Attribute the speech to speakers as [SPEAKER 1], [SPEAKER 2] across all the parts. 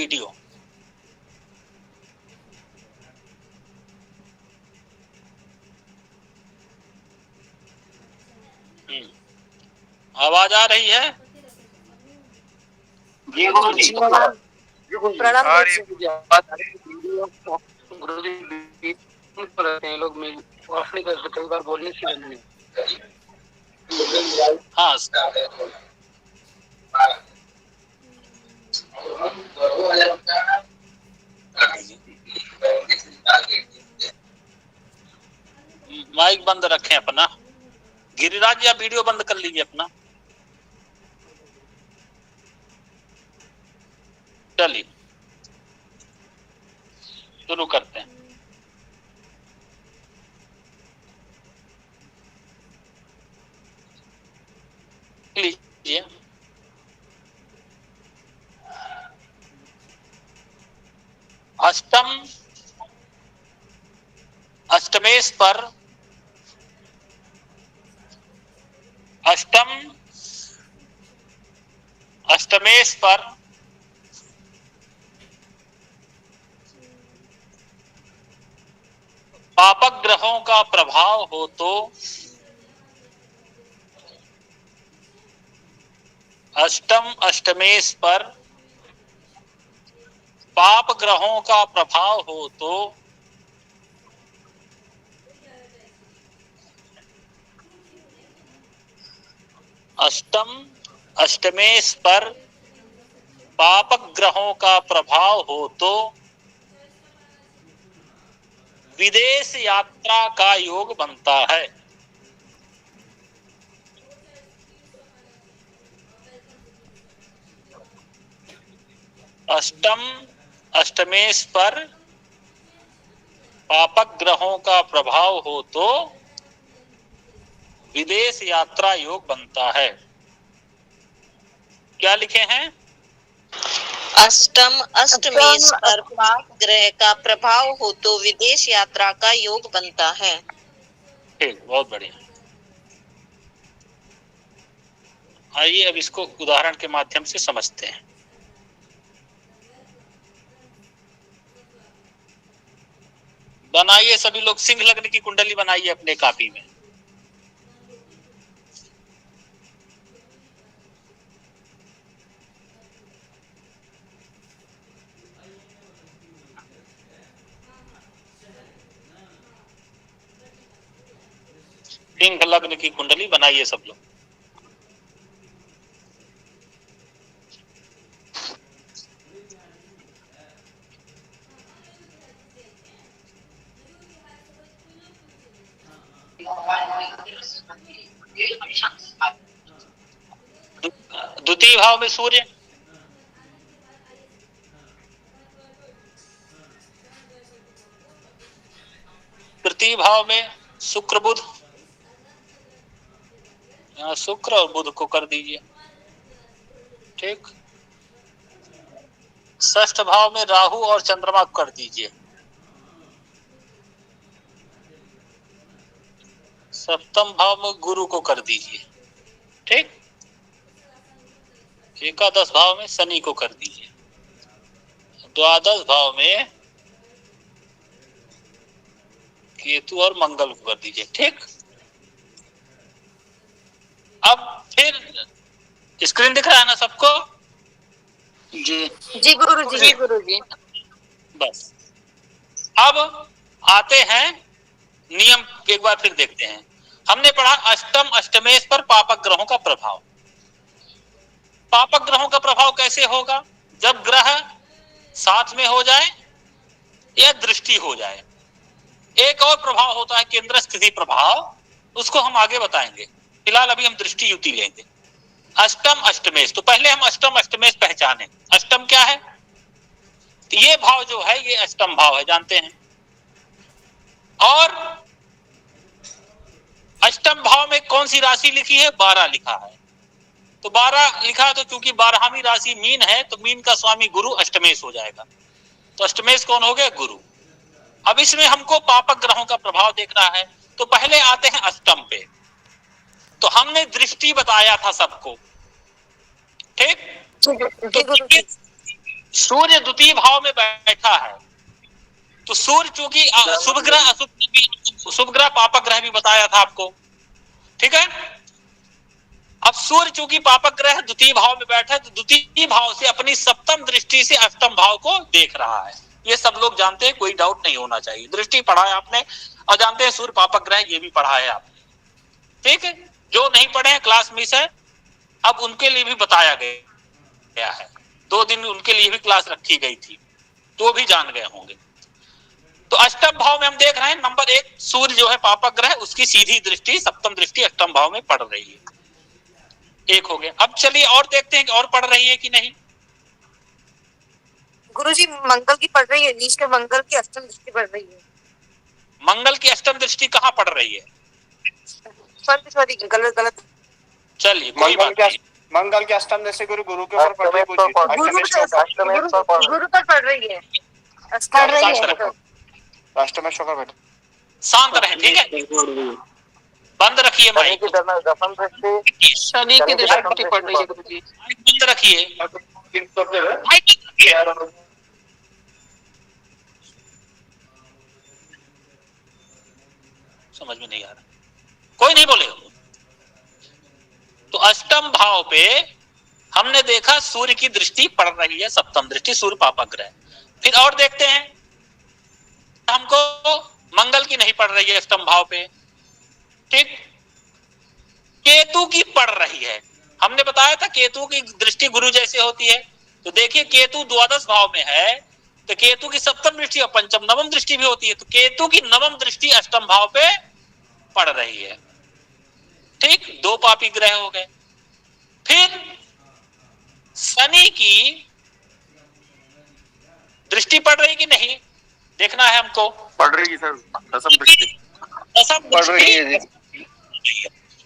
[SPEAKER 1] Video. आवाज आ रही है?
[SPEAKER 2] जी गुरुजी।
[SPEAKER 3] प्रणाम
[SPEAKER 2] गुरुजी रहते हैं लोग में ऑफ नहीं कर सकते, कई बार बोलने से बंद
[SPEAKER 1] हाँ, माइक बंद रखें अपना। गिरिराज, या वीडियो बंद कर लीजिए अपना। चलिए शुरू करते हैं। लीजिए। अष्टमेश पर अष्टमेश पर पापक ग्रहों का प्रभाव हो तो अष्टमेश पर पाप ग्रहों का प्रभाव हो तो अष्टमेश पर पापक ग्रहों का प्रभाव हो तो विदेश यात्रा का योग बनता है। अष्टमेश पर पापक ग्रहों का प्रभाव हो तो विदेश यात्रा योग बनता है। क्या लिखे हैं?
[SPEAKER 3] अष्टमेश पर पाप ग्रह का प्रभाव हो तो विदेश यात्रा का योग बनता है।
[SPEAKER 1] ठीक, बहुत बढ़िया। आइए अब इसको उदाहरण के माध्यम से समझते हैं। बनाइए सभी लोग, सिंह लग्न की कुंडली बनाइए अपने कॉपी में। सिंह लग्न की कुंडली बनाइए सब लोग। द्वितीय भाव में सूर्य, तृतीय भाव में शुक्र बुध, यहाँ शुक्र और बुध को कर दीजिए। ठीक। षष्ठ भाव में राहु और चंद्रमा को कर दीजिए। सप्तम भाव में गुरु को कर दीजिए। ठीक। एकादश भाव में शनि को कर दीजिए। द्वादश भाव में केतु और मंगल को कर दीजिए। ठीक। अब फिर स्क्रीन दिख रहा है ना सबको?
[SPEAKER 2] जी
[SPEAKER 3] जी गुरुजी।
[SPEAKER 1] बस अब आते हैं नियम, एक बार फिर देखते हैं। हमने पढ़ा अष्टमेश पर पापक ग्रहों का प्रभाव। पापक ग्रहों का प्रभाव कैसे होगा? जब ग्रह साथ में हो जाए या दृष्टि हो जाए। एक और प्रभाव होता है केंद्र स्थिति प्रभाव, उसको हम आगे बताएंगे। फिलहाल अभी हम दृष्टि युति लेंगे। अष्टमेश, तो पहले हम अष्टमेश पहचाने। अष्टम क्या है? ये भाव जो है ये अष्टम भाव है, जानते हैं। और अष्टम भाव में कौन सी राशि लिखी है? 12 लिखा है। तो 12 लिखा है तो चूंकि 12वीं राशि मीन है तो मीन का स्वामी गुरु अष्टमेश हो जाएगा। तो अष्टमेश कौन हो गया? गुरु। अब इसमें हमको पापक ग्रहों का प्रभाव देखना है, तो पहले आते हैं अष्टम पे। तो हमने दृष्टि बताया था सबको। ठीक। तो सूर्य द्वितीय भाव में बैठा है, तो सूर्य चूंकि शुभ ग्रह अशुभ ग्रह, शुभ ग्रह पापक ग्रह भी बताया था आपको, ठीक है। अब सूर्य चूंकि पापक ग्रह द्वितीय भाव में बैठा है, तो द्वितीय भाव से अपनी सप्तम दृष्टि से अष्टम भाव को देख रहा है। ये सब लोग जानते हैं, कोई डाउट नहीं होना चाहिए। दृष्टि पढ़ा है आपने और जानते हैं सूर्य पापक ग्रह, ये भी पढ़ा है आपने, ठीक है। जो नहीं पढ़े हैं क्लास मिस है, अब उनके लिए भी बताया गया है। 2 दिन उनके लिए भी क्लास रखी गई थी, तो भी जान गए होंगे। तो अष्टम भाव में हम देख रहे हैं, नंबर 1 सूर्य जो है पापक ग्रह, उसकी सीधी दृष्टि सप्तम दृष्टि अष्टम भाव में पड़ रही है। एक हो गया। अब चलिए और देखते हैं कि और पड़ रही है कि नहीं।
[SPEAKER 4] गुरुजी मंगल की पड़ रही है, नीच के मंगल की अष्टम दृष्टि पड़ रही है।
[SPEAKER 1] मंगल की अष्टम दृष्टि कहाँ पड़ रही है?
[SPEAKER 4] सॉरी गलत।
[SPEAKER 1] चलिए कोई बात नहीं।
[SPEAKER 5] मंगल की अष्टम दृष्टि गुरु के ऊपर पड़ रही है,
[SPEAKER 4] गुरु पर पड़ रही है,
[SPEAKER 5] अष्टमेश होकर बैठे।
[SPEAKER 1] शांत रहे, ठीक है, बंद रखिए माइक,
[SPEAKER 2] शनि की दृष्टि पड़ रही है गुरुजी।
[SPEAKER 1] बंद रखिए। समझ में नहीं आ रहा, कोई नहीं बोलेगा। तो अष्टम भाव पे हमने देखा सूर्य की दृष्टि पड़ रही है, सप्तम दृष्टि, सूर्य पापक ग्रह। फिर और देखते हैं, हमको मंगल की नहीं पड़ रही है अष्टम भाव पे, ठीक। केतु की पड़ रही है। हमने बताया था केतु की दृष्टि गुरु जैसे होती है। तो देखिए केतु द्वादश भाव में है, तो केतु की सप्तम दृष्टि और पंचम नवम दृष्टि भी होती है। तो केतु की नवम दृष्टि अष्टम भाव पे पड़ रही है, ठीक। 2 पापी ग्रह हो गए। फिर शनि की दृष्टि पड़ रही कि नहीं देखना है हमको।
[SPEAKER 5] पड़ रही है सर, दसम दृष्टि
[SPEAKER 1] दसम
[SPEAKER 5] पड़ रही है।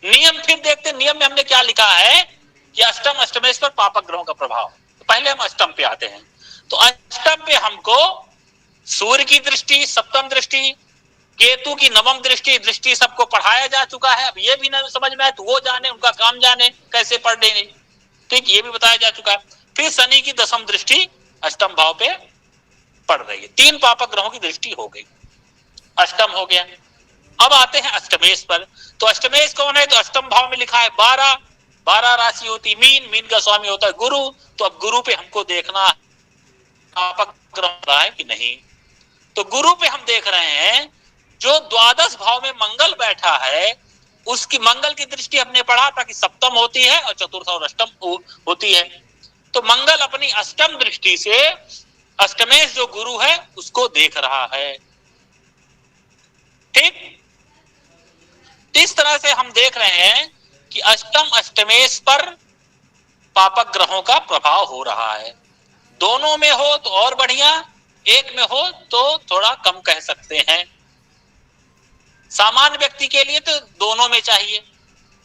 [SPEAKER 1] नियम फिर देखते, नियम में हमने क्या लिखा है कि अष्टम अष्टमेश पर पापक ग्रहों का प्रभाव। तो पहले हम अष्टम पे आते हैं। तो अष्टम पे हमको सूर्य की दृष्टि, सप्तम दृष्टि, केतु की नवम दृष्टि सबको पढ़ाया जा चुका है। अब ये भी ना समझ में आए तो वो जाने, उनका काम जाने कैसे पढ़ देंगे, ठीक, ये भी बताया जा चुका है। फिर शनि की दसम दृष्टि अष्टम भाव पे पड़ रही है। 3 पापक ग्रहों की दृष्टि हो गई, अष्टम हो गया। अब आते हैं अष्टमेश पर। तो अष्टमेश कौन है? तो अष्टम भाव में लिखा है 12 राशि होती मीन का स्वामी होता है गुरु। तो अब गुरु पे हमको देखना पापक ग्रह रहा है कि नहीं। तो गुरु पे हम देख रहे हैं, जो द्वादश भाव में मंगल बैठा है, उसकी मंगल की दृष्टि हमने पढ़ा था कि सप्तम होती है और चतुर्थ और अष्टम होती है। तो मंगल अपनी अष्टम दृष्टि से अष्टमेश जो गुरु है उसको देख रहा है, ठीक। इस तरह से हम देख रहे हैं कि अष्टम अष्टमेश पर पापक ग्रहों का प्रभाव हो रहा है। दोनों में हो तो और बढ़िया, एक में हो तो थोड़ा कम कह सकते हैं। सामान्य व्यक्ति के लिए तो दोनों में चाहिए।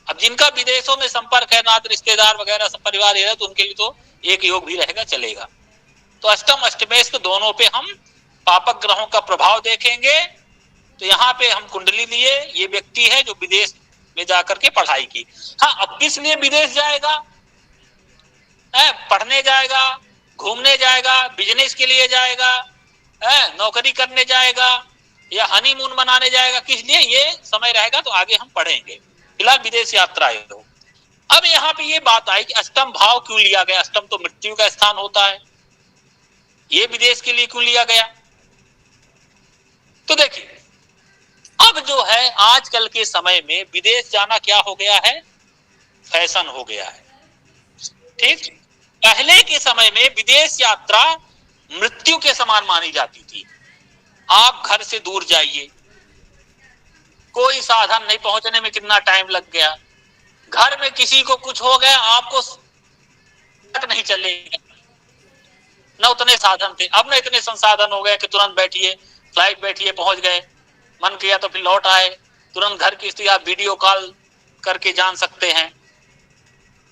[SPEAKER 1] अब जिनका विदेशों में संपर्क है, नात रिश्तेदार वगैरह सब परिवार है, तो उनके लिए तो एक योग भी रहेगा, चलेगा। तो अष्टम अष्टमेश तो दोनों पे हम पापक ग्रहों का प्रभाव देखेंगे। तो यहाँ पे हम कुंडली लिए, ये व्यक्ति है जो विदेश में जाकर के पढ़ाई की। हाँ, अब किस लिए विदेश जाएगा? पढ़ने जाएगा, घूमने जाएगा, बिजनेस के लिए जाएगा, नौकरी करने जाएगा या हनीमून मनाने जाएगा, किस लिए ये समय रहेगा तो आगे हम पढ़ेंगे। फिलहाल विदेश यात्रा हो। अब यहाँ पे ये बात आई कि अष्टम भाव क्यों लिया गया? अष्टम तो मृत्यु का स्थान होता है, ये विदेश के लिए क्यों लिया गया? तो देखिए, अब जो है आजकल के समय में विदेश जाना क्या हो गया है? फैशन हो गया है, ठीक। पहले के समय में विदेश यात्रा मृत्यु के समान मानी जाती थी। आप घर से दूर जाइए, कोई साधन नहीं, पहुंचने में कितना टाइम लग गया। घर में किसी को कुछ हो गया, आपको नहीं चलेगा, न उतने साधन थे। अब न इतने संसाधन हो गए कि तुरंत बैठिए, फ्लाइट बैठिए, पहुंच गए, मन किया तो फिर लौट आए, तुरंत घर की स्थिति आप वीडियो कॉल करके जान सकते हैं,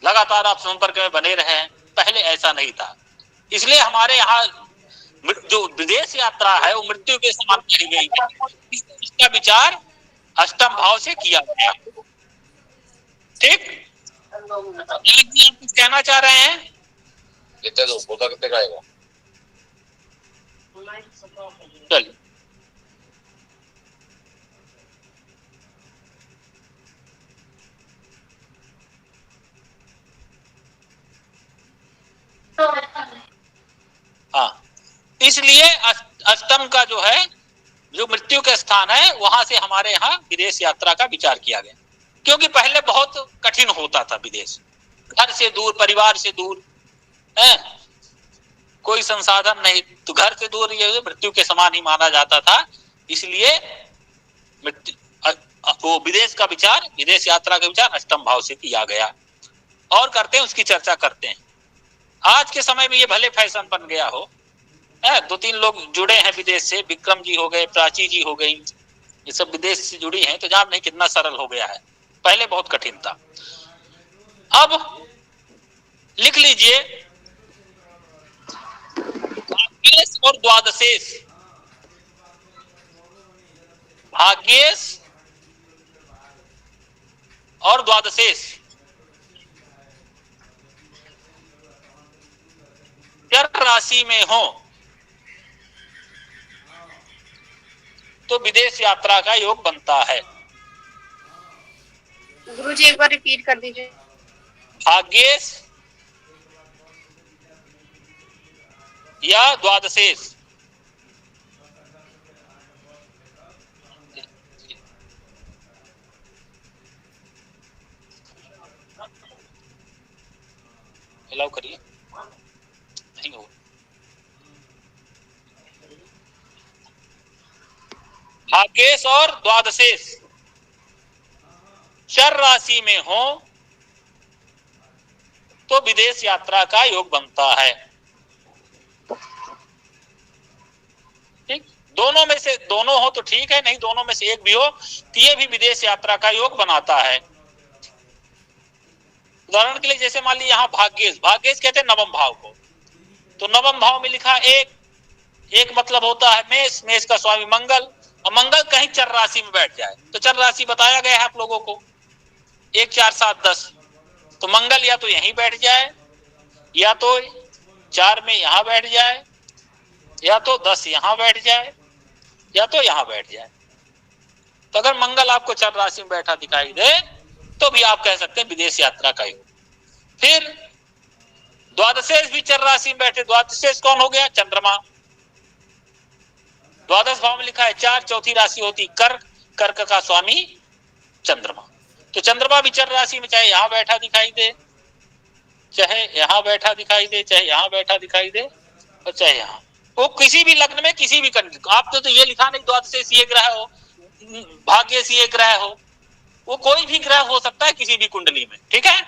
[SPEAKER 1] लगातार आप संपर्क में बने रहे हैं। पहले ऐसा नहीं था, इसलिए हमारे यहाँ जो विदेश यात्रा है वो मृत्यु के समान कही गई है। इसका विचार अष्टम भाव से किया गया, ठीक। आप कुछ कहना चाह रहे हैं?
[SPEAKER 5] कितने लोग, कितने का आएगा?
[SPEAKER 1] चलिए हाँ, इसलिए अष्टम का जो है, जो मृत्यु का स्थान है, वहां से हमारे यहाँ विदेश यात्रा का विचार किया गया, क्योंकि पहले बहुत कठिन होता था विदेश, घर से दूर, परिवार से दूर है, कोई संसाधन नहीं, तो घर से दूर ये मृत्यु के समान ही माना जाता था। इसलिए वो विदेश का विचार, विदेश यात्रा का विचार अष्टम भाव से किया गया, और करते हैं, उसकी चर्चा करते हैं। आज के समय में ये भले फैशन बन गया हो, 2-3 लोग जुड़े हैं विदेश से, विक्रम जी हो गए, प्राची जी हो गई, ये सब विदेश से जुड़ी हैं, तो जान नहीं कितना सरल हो गया है, पहले बहुत कठिन था। अब लिख लीजिए, भाग्येश और द्वादशेश, भाग्येश और द्वादशेश चर राशि में हो तो विदेश यात्रा का योग बनता है।
[SPEAKER 4] गुरुजी एक बार रिपीट कर दीजिए।
[SPEAKER 1] भाग्येश या द्वादशेश, अलाउ करिए, नहीं हो, भाग्येश और द्वादशेश चर राशि में हो तो विदेश यात्रा का योग बनता है। ठीक, दोनों में से, दोनों हो तो ठीक है, नहीं दोनों में से एक भी हो तो ये भी विदेश यात्रा का योग बनाता है। उदाहरण के लिए जैसे मान लीजिए यहाँ भाग्येश, भाग्येश कहते हैं नवम भाव को, तो नवम भाव में लिखा एक मतलब होता है मेष, मेष का स्वामी मंगल, और मंगल कहीं चर राशि में बैठ जाए, तो चर राशि बताया गया है आप लोगों को 1 4 7 10, तो मंगल या तो यहीं बैठ जाए, या तो 4 में यहां बैठ जाए, या तो 10 यहां बैठ जाए, या तो यहां बैठ जाए। तो अगर मंगल आपको चर राशि में बैठा दिखाई दे तो भी आप कह सकते हैं विदेश यात्रा का योग। फिर द्वादशेश भी चर राशि में बैठे, द्वादशेश कौन हो गया? चंद्रमा। द्वादश भाव में लिखा है 4, चौथी राशि होती कर्क, कर्क का स्वामी चंद्रमा, तो चंद्रमा भी चर राशि में चाहे यहां बैठा दिखाई दे, चाहे यहां बैठा दिखाई दे, चाहे यहां बैठा दिखाई दे, और चाहे यहां, वो किसी भी लग्न में किसी भी कंडीशन, आपने तो ये लिखा नहीं द्वादशेश ये ग्रह हो, भाग्येश ये ग्रह हो, वो कोई भी ग्रह हो सकता है किसी भी कुंडली में, ठीक है,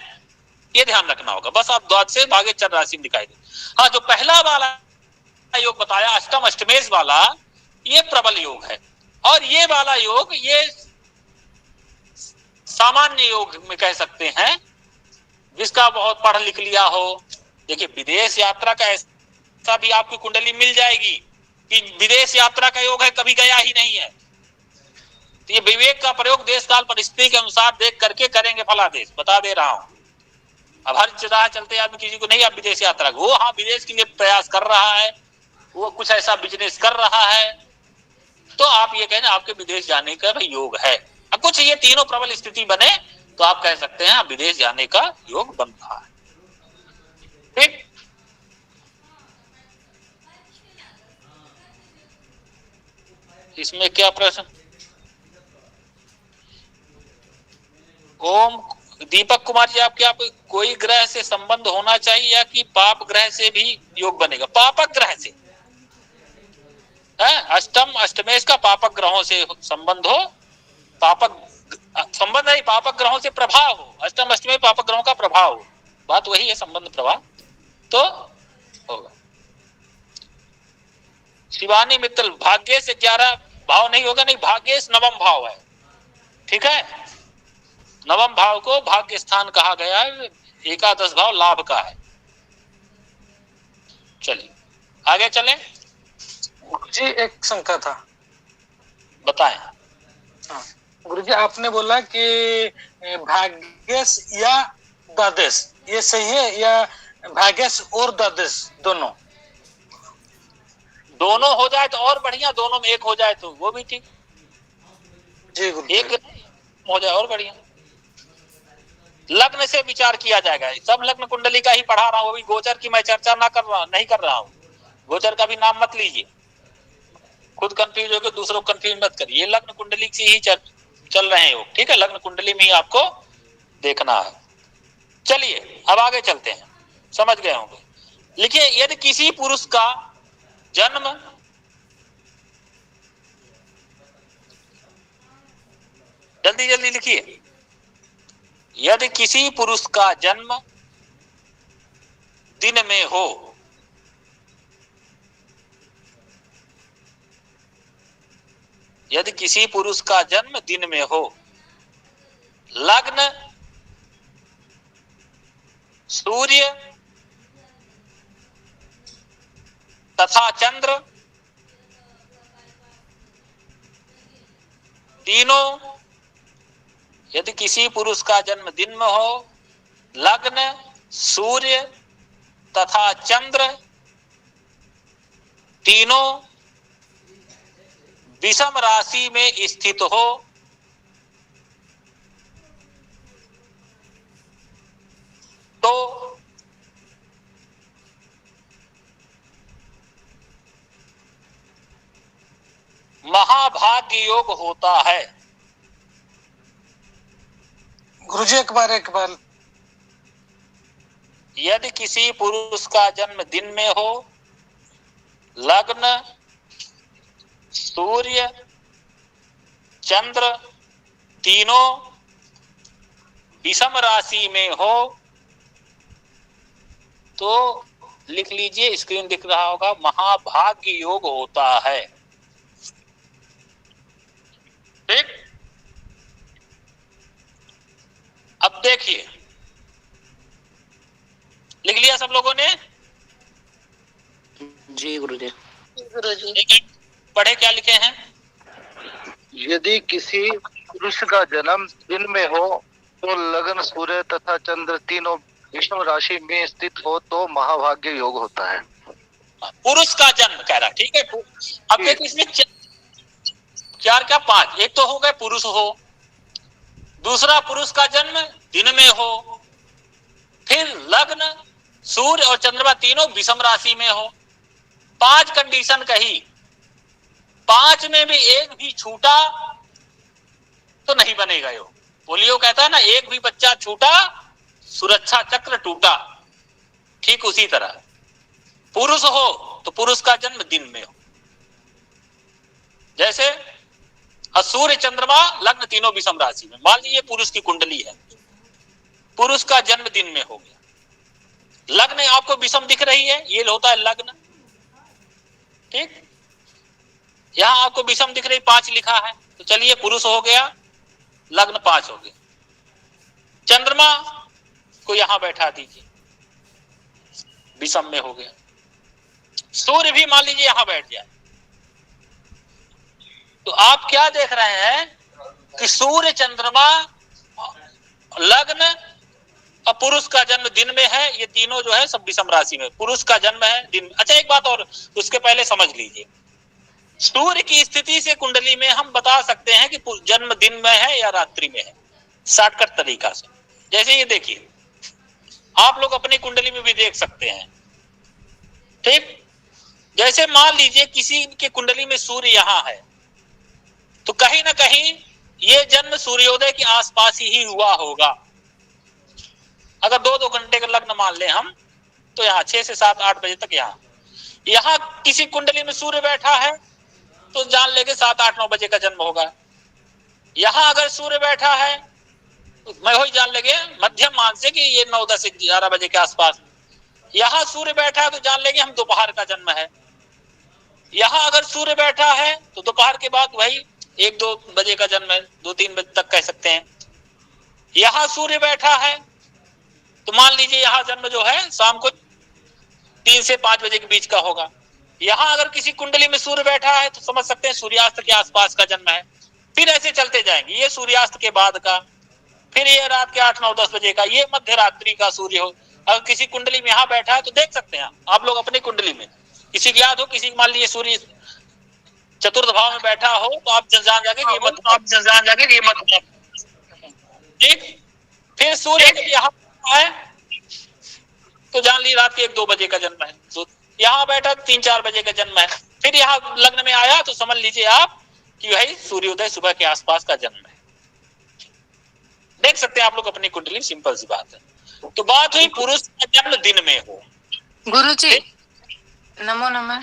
[SPEAKER 1] ये ध्यान रखना होगा। बस आप द्वादशेश भाग्येश चर राशि में दिखाई दे। हाँ, जो पहला वाला योग बताया अष्टम अष्टमेश वाला, ये प्रबल योग है, और ये वाला योग ये सामान्य योग में कह सकते हैं, जिसका बहुत पढ़ लिख लिया हो। देखिए विदेश यात्रा का ऐसा भी आपकी कुंडली मिल जाएगी कि विदेश यात्रा का योग है, कभी गया ही नहीं है, तो ये विवेक का प्रयोग देश काल परिस्थिति के अनुसार देख करके करेंगे फलादेश, बता दे रहा हूं। अब हर जगह चलते आदमी किसी को नहीं आप विदेश यात्रा, वो हाँ विदेश के लिए प्रयास कर रहा है, वो कुछ ऐसा बिजनेस कर रहा है, तो आप ये कहना आपके विदेश जाने का भाई योग है। अब कुछ ये तीनों प्रबल स्थिति बने तो आप कह सकते हैं विदेश जाने का योग बन रहा है। ठीक, इसमें क्या प्रश्न? ओम दीपक कुमार जी, आपके आप कोई ग्रह से संबंध होना चाहिए या कि पाप ग्रह से भी योग बनेगा? पापक ग्रह से है, अष्टम अष्टमेश का पापक ग्रहों से संबंध हो, पापक संबंध नहीं, पापक ग्रहों से प्रभाव हो, अष्टम अष्टमेश पापक ग्रहों का प्रभाव हो, बात वही है, संबंध प्रभाव तो होगा। शिवानी मित्तल, भाग्येश 11 भाव नहीं होगा, नहीं भाग्येश नवम भाव है, ठीक है, नवम भाव को भाग्य स्थान कहा गया है, एकादश भाव लाभ का है। चलिए आगे चलें।
[SPEAKER 2] जी एक शंका था,
[SPEAKER 1] बताएं।
[SPEAKER 2] हाँ गुरुजी, आपने बोला कि भाग्येश या द्वादश, ये सही है या भाग्येश और द्वादश दोनों?
[SPEAKER 1] दोनों हो जाए तो और बढ़िया, दोनों में एक हो जाए तो वो भी ठीक,
[SPEAKER 2] जी गुरुदेव।
[SPEAKER 1] एक हो जाए और बढ़िया। लग्न से विचार किया जाएगा। सब लग्न कुंडली का ही पढ़ा रहा हूं, अभी गोचर की मैं चर्चा नहीं कर रहा हूं। गोचर का भी नाम मत लीजिए, खुद कंफ्यूज होकर दूसरों को कंफ्यूज मत करिए। ये लग्न कुंडली से ही चल रहे हैं, ठीक है, लग्न कुंडली में ही आपको देखना है। चलिए अब आगे चलते हैं, समझ गए होंगे। लिखिए, यदि किसी पुरुष का जन्म जल्दी जल्दी लिखिए, यदि किसी पुरुष का जन्म दिन में हो, यदि किसी पुरुष का जन्म दिन में हो, लग्न सूर्य तथा चंद्र तीनों, यदि किसी पुरुष का जन्म दिन में हो, लग्न सूर्य तथा चंद्र तीनों विषम राशि में स्थित हो, तो महाभाग्य योग होता है।
[SPEAKER 2] गुरुजी एक बार
[SPEAKER 1] यदि किसी पुरुष का जन्म दिन में हो, लग्न सूर्य चंद्र तीनों विषम राशि में हो, तो लिख लीजिए, स्क्रीन दिख रहा होगा, महाभाग्य योग होता है। ठीक, अब देखिए, लिख लिया सब लोगों ने?
[SPEAKER 2] जी गुरुजी।
[SPEAKER 3] गुरुजी।
[SPEAKER 1] पढ़े क्या लिखे हैं?
[SPEAKER 6] यदि किसी पुरुष का जन्म दिन में हो, तो लग्न सूर्य तथा चंद्र तीनों विषम राशि में स्थित हो, तो महाभाग्य योग होता है।
[SPEAKER 1] पुरुष का जन्म कह रहा, ठीक है। अब देखिए इसमें चार क्या पांच, एक तो हो गए पुरुष हो, दूसरा पुरुष का जन्म दिन में हो, फिर लग्न सूर्य और चंद्रमा तीनों विषम राशि में हो। पांच कंडीशन कही, पांच में भी एक भी छूटा तो नहीं बनेगा। यो पोलियो कहता है ना, एक भी बच्चा छूटा सुरक्षा चक्र टूटा, ठीक उसी तरह पुरुष हो तो पुरुष का जन्म दिन में हो, जैसे सूर्य चंद्रमा लग्न तीनों विषम राशि में। मान लीजिए पुरुष की कुंडली है, पुरुष का जन्म दिन में हो गया, लग्न आपको विषम दिख रही है, ये होता है लग्न, ठीक। यहां आपको विषम दिख रही, 5 लिखा है, तो चलिए पुरुष हो गया, लग्न 5 हो गया। चंद्रमा को यहां बैठा दीजिए, विषम में हो गया। सूर्य भी मान लीजिए यहां बैठ जाए, तो आप क्या देख रहे हैं कि सूर्य चंद्रमा लग्न और पुरुष का जन्म दिन में है, ये तीनों जो है सब विषम राशि में, पुरुष का जन्म है दिन। अच्छा एक बात और उसके पहले समझ लीजिए, सूर्य की स्थिति से कुंडली में हम बता सकते हैं कि जन्म दिन में है या रात्रि में है, शॉर्टकट तरीका से। जैसे ये देखिए, आप लोग अपनी कुंडली में भी देख सकते हैं, ठीक। जैसे मान लीजिए किसी के कुंडली में सूर्य यहां है, तो कहीं ना कहीं ये जन्म सूर्योदय के आसपास ही हुआ होगा। अगर 2-2 घंटे का लग्न मान लें हम, तो यहाँ 6 से 7-8 बजे तक यहाँ किसी कुंडली में सूर्य बैठा है, तो जान लेंगे 7-8-9 बजे का जन्म होगा। यहाँ अगर सूर्य बैठा है, तो मैं वही जान लेंगे मध्यम मान से कि ये 9-10 से 11 बजे के आसपास। यहाँ सूर्य बैठा है तो जान लेंगे हम दोपहर का जन्म है। यहाँ अगर सूर्य बैठा है तो दोपहर के बाद वही 1-2 बजे का जन्म है, 2-3 बजे तक कह सकते हैं। यहाँ सूर्य बैठा है तो मान लीजिए यहाँ जन्म जो है शाम को 3 से 5 बजे के बीच का होगा। यहाँ अगर किसी कुंडली में सूर्य बैठा है तो समझ सकते हैं सूर्यास्त के आसपास का जन्म है। फिर ऐसे चलते जाएंगे, ये सूर्यास्त के बाद का, फिर ये रात के 8-9-10 बजे का, ये मध्य रात्रि का सूर्य हो। अगर किसी कुंडली में यहाँ बैठा है तो देख सकते हैं आप लोग अपनी कुंडली में, किसी को याद हो, किसी मान लीजिए सूर्य चतुर्थ भाव में बैठा हो तो आप जान जाएंगे ये मत ठीक। फिर सूर्य यहाँ है तो जान ली रात के 1-2 बजे का जन्म है, यहाँ बैठा 3-4 बजे का जन्म है। फिर यहाँ लग्न में आया तो समझ लीजिए आप कि भाई सूर्योदय सुबह के आसपास का जन्म है। देख सकते हैं आप लोग अपनी कुंडली, सिंपल सी बात है। तो बात हुई पुरुष का जन्म दिन में हो।
[SPEAKER 4] गुरुजी नमो नमः।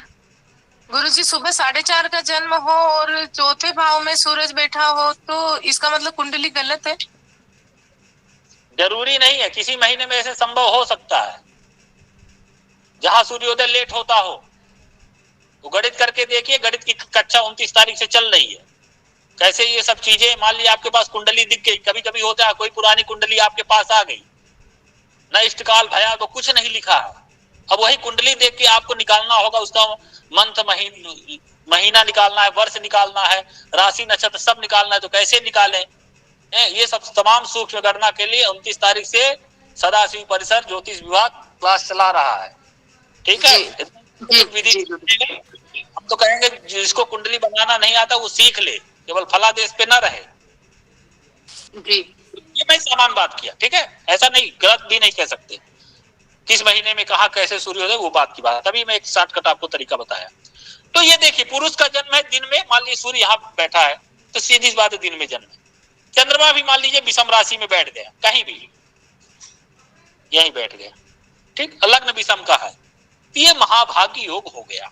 [SPEAKER 4] गुरुजी सुबह 4:30 का जन्म हो और चौथे भाव में सूरज बैठा हो तो इसका मतलब कुंडली गलत है?
[SPEAKER 1] जरूरी नहीं है, किसी महीने में ऐसे संभव हो सकता है जहां सूर्योदय लेट होता हो। तो गणित करके देखिए, गणित की कक्षा 29 तारीख से चल रही है। कैसे ये सब चीजें, मान लिया आपके पास कुंडली दिख गई, कभी कभी होता है कोई पुरानी कुंडली आपके पास आ गई, न इष्टकाल भया तो कुछ नहीं लिखा है। अब वही कुंडली देख के आपको निकालना होगा, उसका मंथ महीना निकालना है, वर्ष निकालना है, राशि नक्षत्र सब निकालना है। तो कैसे निकालें? ये सब तमाम सूक्ष्म गणना के लिए 29 तारीख से सदाशिव परिसर ज्योतिष विभाग क्लास चला रहा है। ठीक है, विधि। हम तो कहेंगे जिसको कुंडली बनाना नहीं आता वो सीख ले, केवल फलादेश पे न रहे
[SPEAKER 4] जी।
[SPEAKER 1] ये मैं सामान बात किया, ठीक है, ऐसा नहीं, गलत भी नहीं कह सकते। किस महीने में कहा कैसे सूर्योदय, वो बात की बात। अभी मैं एक शॉर्टकट आपको तरीका बताया। तो ये देखिए, पुरुष का जन्म है दिन में, मान लीजिए सूर्य यहाँ बैठा है तो सीधी सी बात है दिन में जन्म है। चंद्रमा भी मान लीजिए विषम राशि में बैठ गया, कहीं भी यहीं बैठ गया, ठीक, लग्न विषम का है, तो ये महाभाग्य योग हो गया।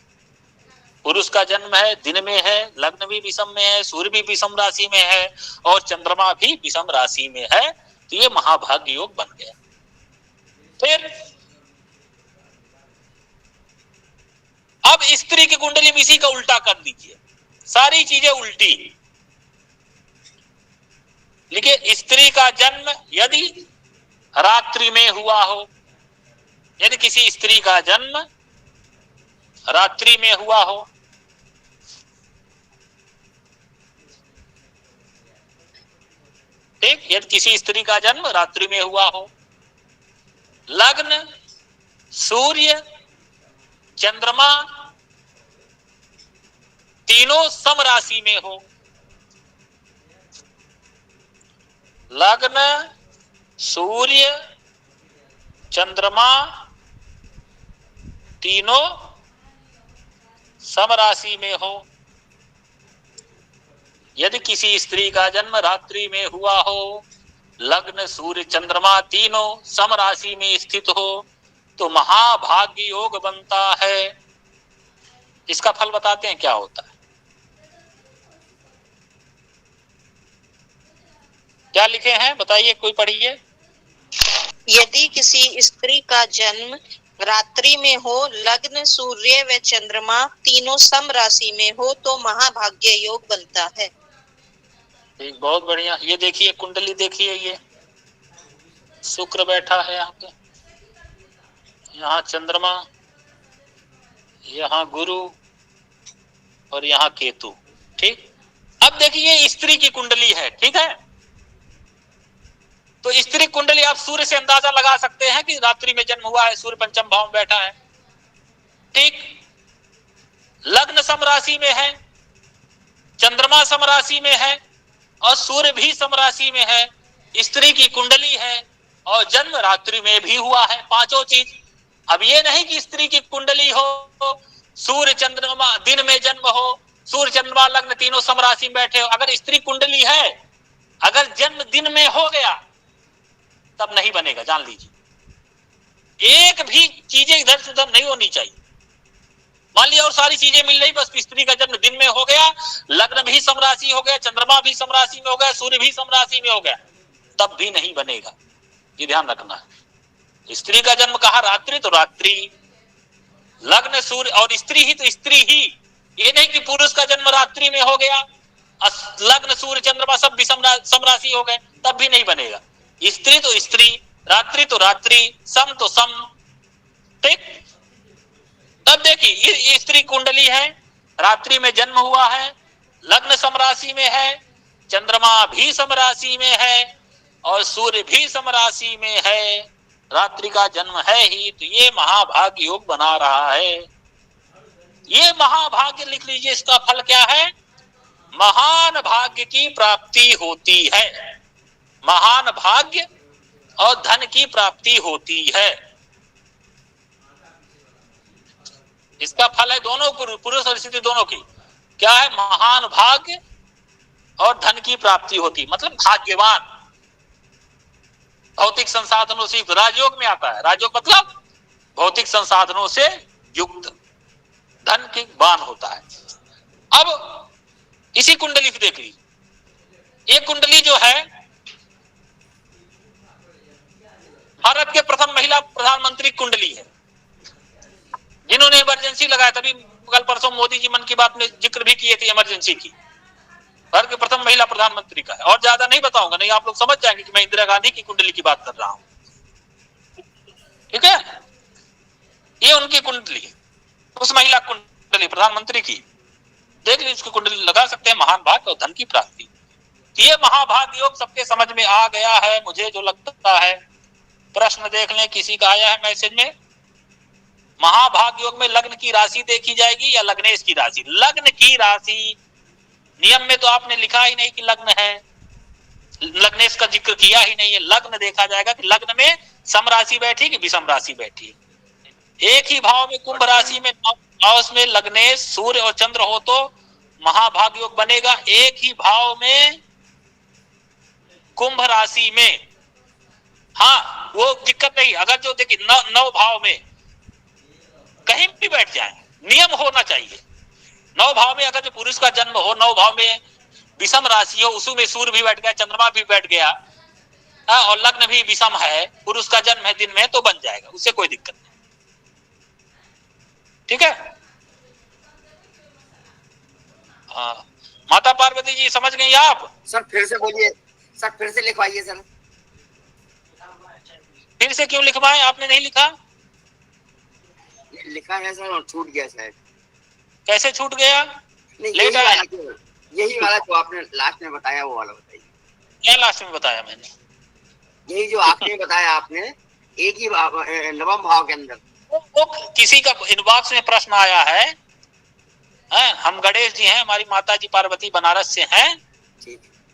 [SPEAKER 1] पुरुष का जन्म है दिन में है, लग्न भी विषम में है, सूर्य भी विषम राशि में है और चंद्रमा भी विषम राशि में है, तो ये महाभाग्य योग बन गया। फिर अब स्त्री की कुंडली में इसी का उल्टा कर दीजिए, सारी चीजें उल्टी। लिखिए, स्त्री का जन्म यदि रात्रि में हुआ हो, यदि किसी स्त्री का जन्म रात्रि में हुआ हो, ठीक, यदि किसी स्त्री का जन्म रात्रि में हुआ हो, लग्न सूर्य चंद्रमा तीनों सम राशि में हो, लग्न सूर्य चंद्रमा तीनों सम राशि में हो, यदि किसी स्त्री का जन्म रात्रि में हुआ हो, लग्न सूर्य चंद्रमा तीनों सम राशि में स्थित हो, तो महाभाग्य योग बनता है। इसका फल बताते हैं क्या होता है। क्या लिखे हैं बताइए, कोई पढ़िए।
[SPEAKER 3] यदि किसी स्त्री का जन्म रात्रि में हो, लग्न सूर्य व चंद्रमा तीनों सम राशि में हो, तो महाभाग्य योग बनता है।
[SPEAKER 1] ठीक, बहुत बढ़िया। ये देखिए कुंडली, देखिए ये शुक्र बैठा है यहाँ पे, यहाँ चंद्रमा, यहाँ गुरु और यहाँ केतु, ठीक। अब देखिए ये स्त्री की कुंडली है, ठीक है। तो स्त्री कुंडली आप सूर्य से अंदाजा लगा सकते हैं कि रात्रि में जन्म हुआ है, सूर्य पंचम भाव में बैठा है, ठीक। लग्न सम राशि में है, चंद्रमा सम राशि में है और सूर्य भी सम राशि में है, स्त्री की कुंडली है और जन्म रात्रि में भी हुआ है, पांचों चीज। अब ये नहीं कि स्त्री की कुंडली हो, सूर्य चंद्रमा दिन में जन्म हो, सूर्य चंद्रमा लग्न तीनों सम राशि में बैठे हो। अगर स्त्री कुंडली है, अगर जन्म दिन में हो गया तब नहीं बनेगा, जान लीजिए। एक भी चीजें इधर से उधर नहीं होनी चाहिए। मान लिया और सारी चीजें मिल रही, बस स्त्री का जन्म दिन में हो गया, लग्न भी सम राशि हो गया, चंद्रमा भी सम राशि में हो गया, सूर्य भी सम राशि में हो गया, तब भी नहीं बनेगा। ये ध्यान रखना है। स्त्री का जन्म कहा रात्रि तो रात्रि, लग्न सूर्य और स्त्री ही तो स्त्री ही। ये नहीं कि पुरुष का जन्म रात्रि में हो गया, लग्न सूर्य चंद्रमा सब भी सम राशि हो गए, तब भी नहीं बनेगा। स्त्री तो स्त्री, रात्रि तो रात्रि, सम तो सम, ठीक। तब देखिए ये स्त्री कुंडली है, रात्रि में जन्म हुआ है, लग्न सम राशि में है, चंद्रमा भी सम राशि में है और सूर्य भी सम राशि में है, रात्रि का जन्म है ही, तो ये महाभाग्य योग बना रहा है। ये महाभाग्य लिख लीजिए, इसका फल क्या है? महान भाग्य की प्राप्ति होती है, महान भाग्य और धन की प्राप्ति होती है। इसका फल है दोनों, पुरुष और स्त्री दोनों की। क्या है? महान भाग्य और धन की प्राप्ति होती, मतलब भाग्यवान, भौतिक संसाधनों से युक्त। राजयोग में आता है, राजयोग मतलब भौतिक संसाधनों से युक्त, धन के वान होता है। अब इसी कुंडली को देख लीजिए। एक कुंडली जो है भारत के प्रथम महिला प्रधानमंत्री कुंडली है, जिन्होंने इमरजेंसी लगाया। तभी कल परसों मोदी जी मन की बात में जिक्र भी किए थे इमरजेंसी की। भारत के प्रथम महिला प्रधानमंत्री का है। और ज्यादा नहीं बताऊंगा, नहीं आप लोग समझ जाएंगे कि मैं इंदिरा गांधी की कुंडली की बात कर रहा हूं। ठीक है, ये उनकी कुंडली, उस महिला कुंडली प्रधानमंत्री की। देख लीजिए, उसकी कुंडली लगा सकते हैं, महान भाग्य और धन की प्राप्ति। ये महाभाग्य योग सबके समझ में आ गया है, मुझे जो लगता है। प्रश्न देख लें, किसी का आया है मैसेज में। महाभाग्य योग में लग्न की राशि देखी जाएगी या लग्नेश की राशि? लग्न की राशि। नियम में तो आपने लिखा ही नहीं कि लग्न है, लग्नेश का जिक्र किया ही नहीं है। लग्न देखा जाएगा कि लग्न में सम राशि बैठी कि विषम राशि बैठी। एक ही भाव में कुंभ राशि में हाउस में लग्नेश सूर्य और चंद्र हो तो महाभाग्य योग बनेगा। एक ही भाव में कुंभ राशि में, हाँ वो दिक्कत नहीं। अगर जो देखिए नौ भाव में कहीं भी बैठ जाए, नियम होना चाहिए। 9 भाव में अगर जो पुरुष का जन्म हो, 9 भाव में विषम राशि हो, उसमें सूर्य भी बैठ गया, चंद्रमा भी बैठ गया, और लग्न भी विषम है, पुरुष का जन्म है दिन में, तो बन जाएगा, उससे कोई दिक्कत नहीं। ठीक है, हाँ। माता पार्वती जी समझ गई आप?
[SPEAKER 7] सर फिर से बोलिए सर, फिर से लिखवाइए सर।
[SPEAKER 1] फिर से क्यों लिखवाएं? आपने नहीं लिखा?
[SPEAKER 7] लिखा है सर और छूट गया शायद।
[SPEAKER 1] कैसे छूट गया?
[SPEAKER 7] नहीं,
[SPEAKER 1] यही
[SPEAKER 7] वाला जो आपने लास्ट में बताया वो वाला बताइए।
[SPEAKER 1] क्या लास्ट में बताया मैंने?
[SPEAKER 7] यही जो आपने बताया, आपने एक ही नवम भाव के अंदर।
[SPEAKER 1] वो किसी का इनबॉक्स में प्रश्न आया है, हम गणेश जी हैं, हमारी माता जी पार्वती बनारस से हैं,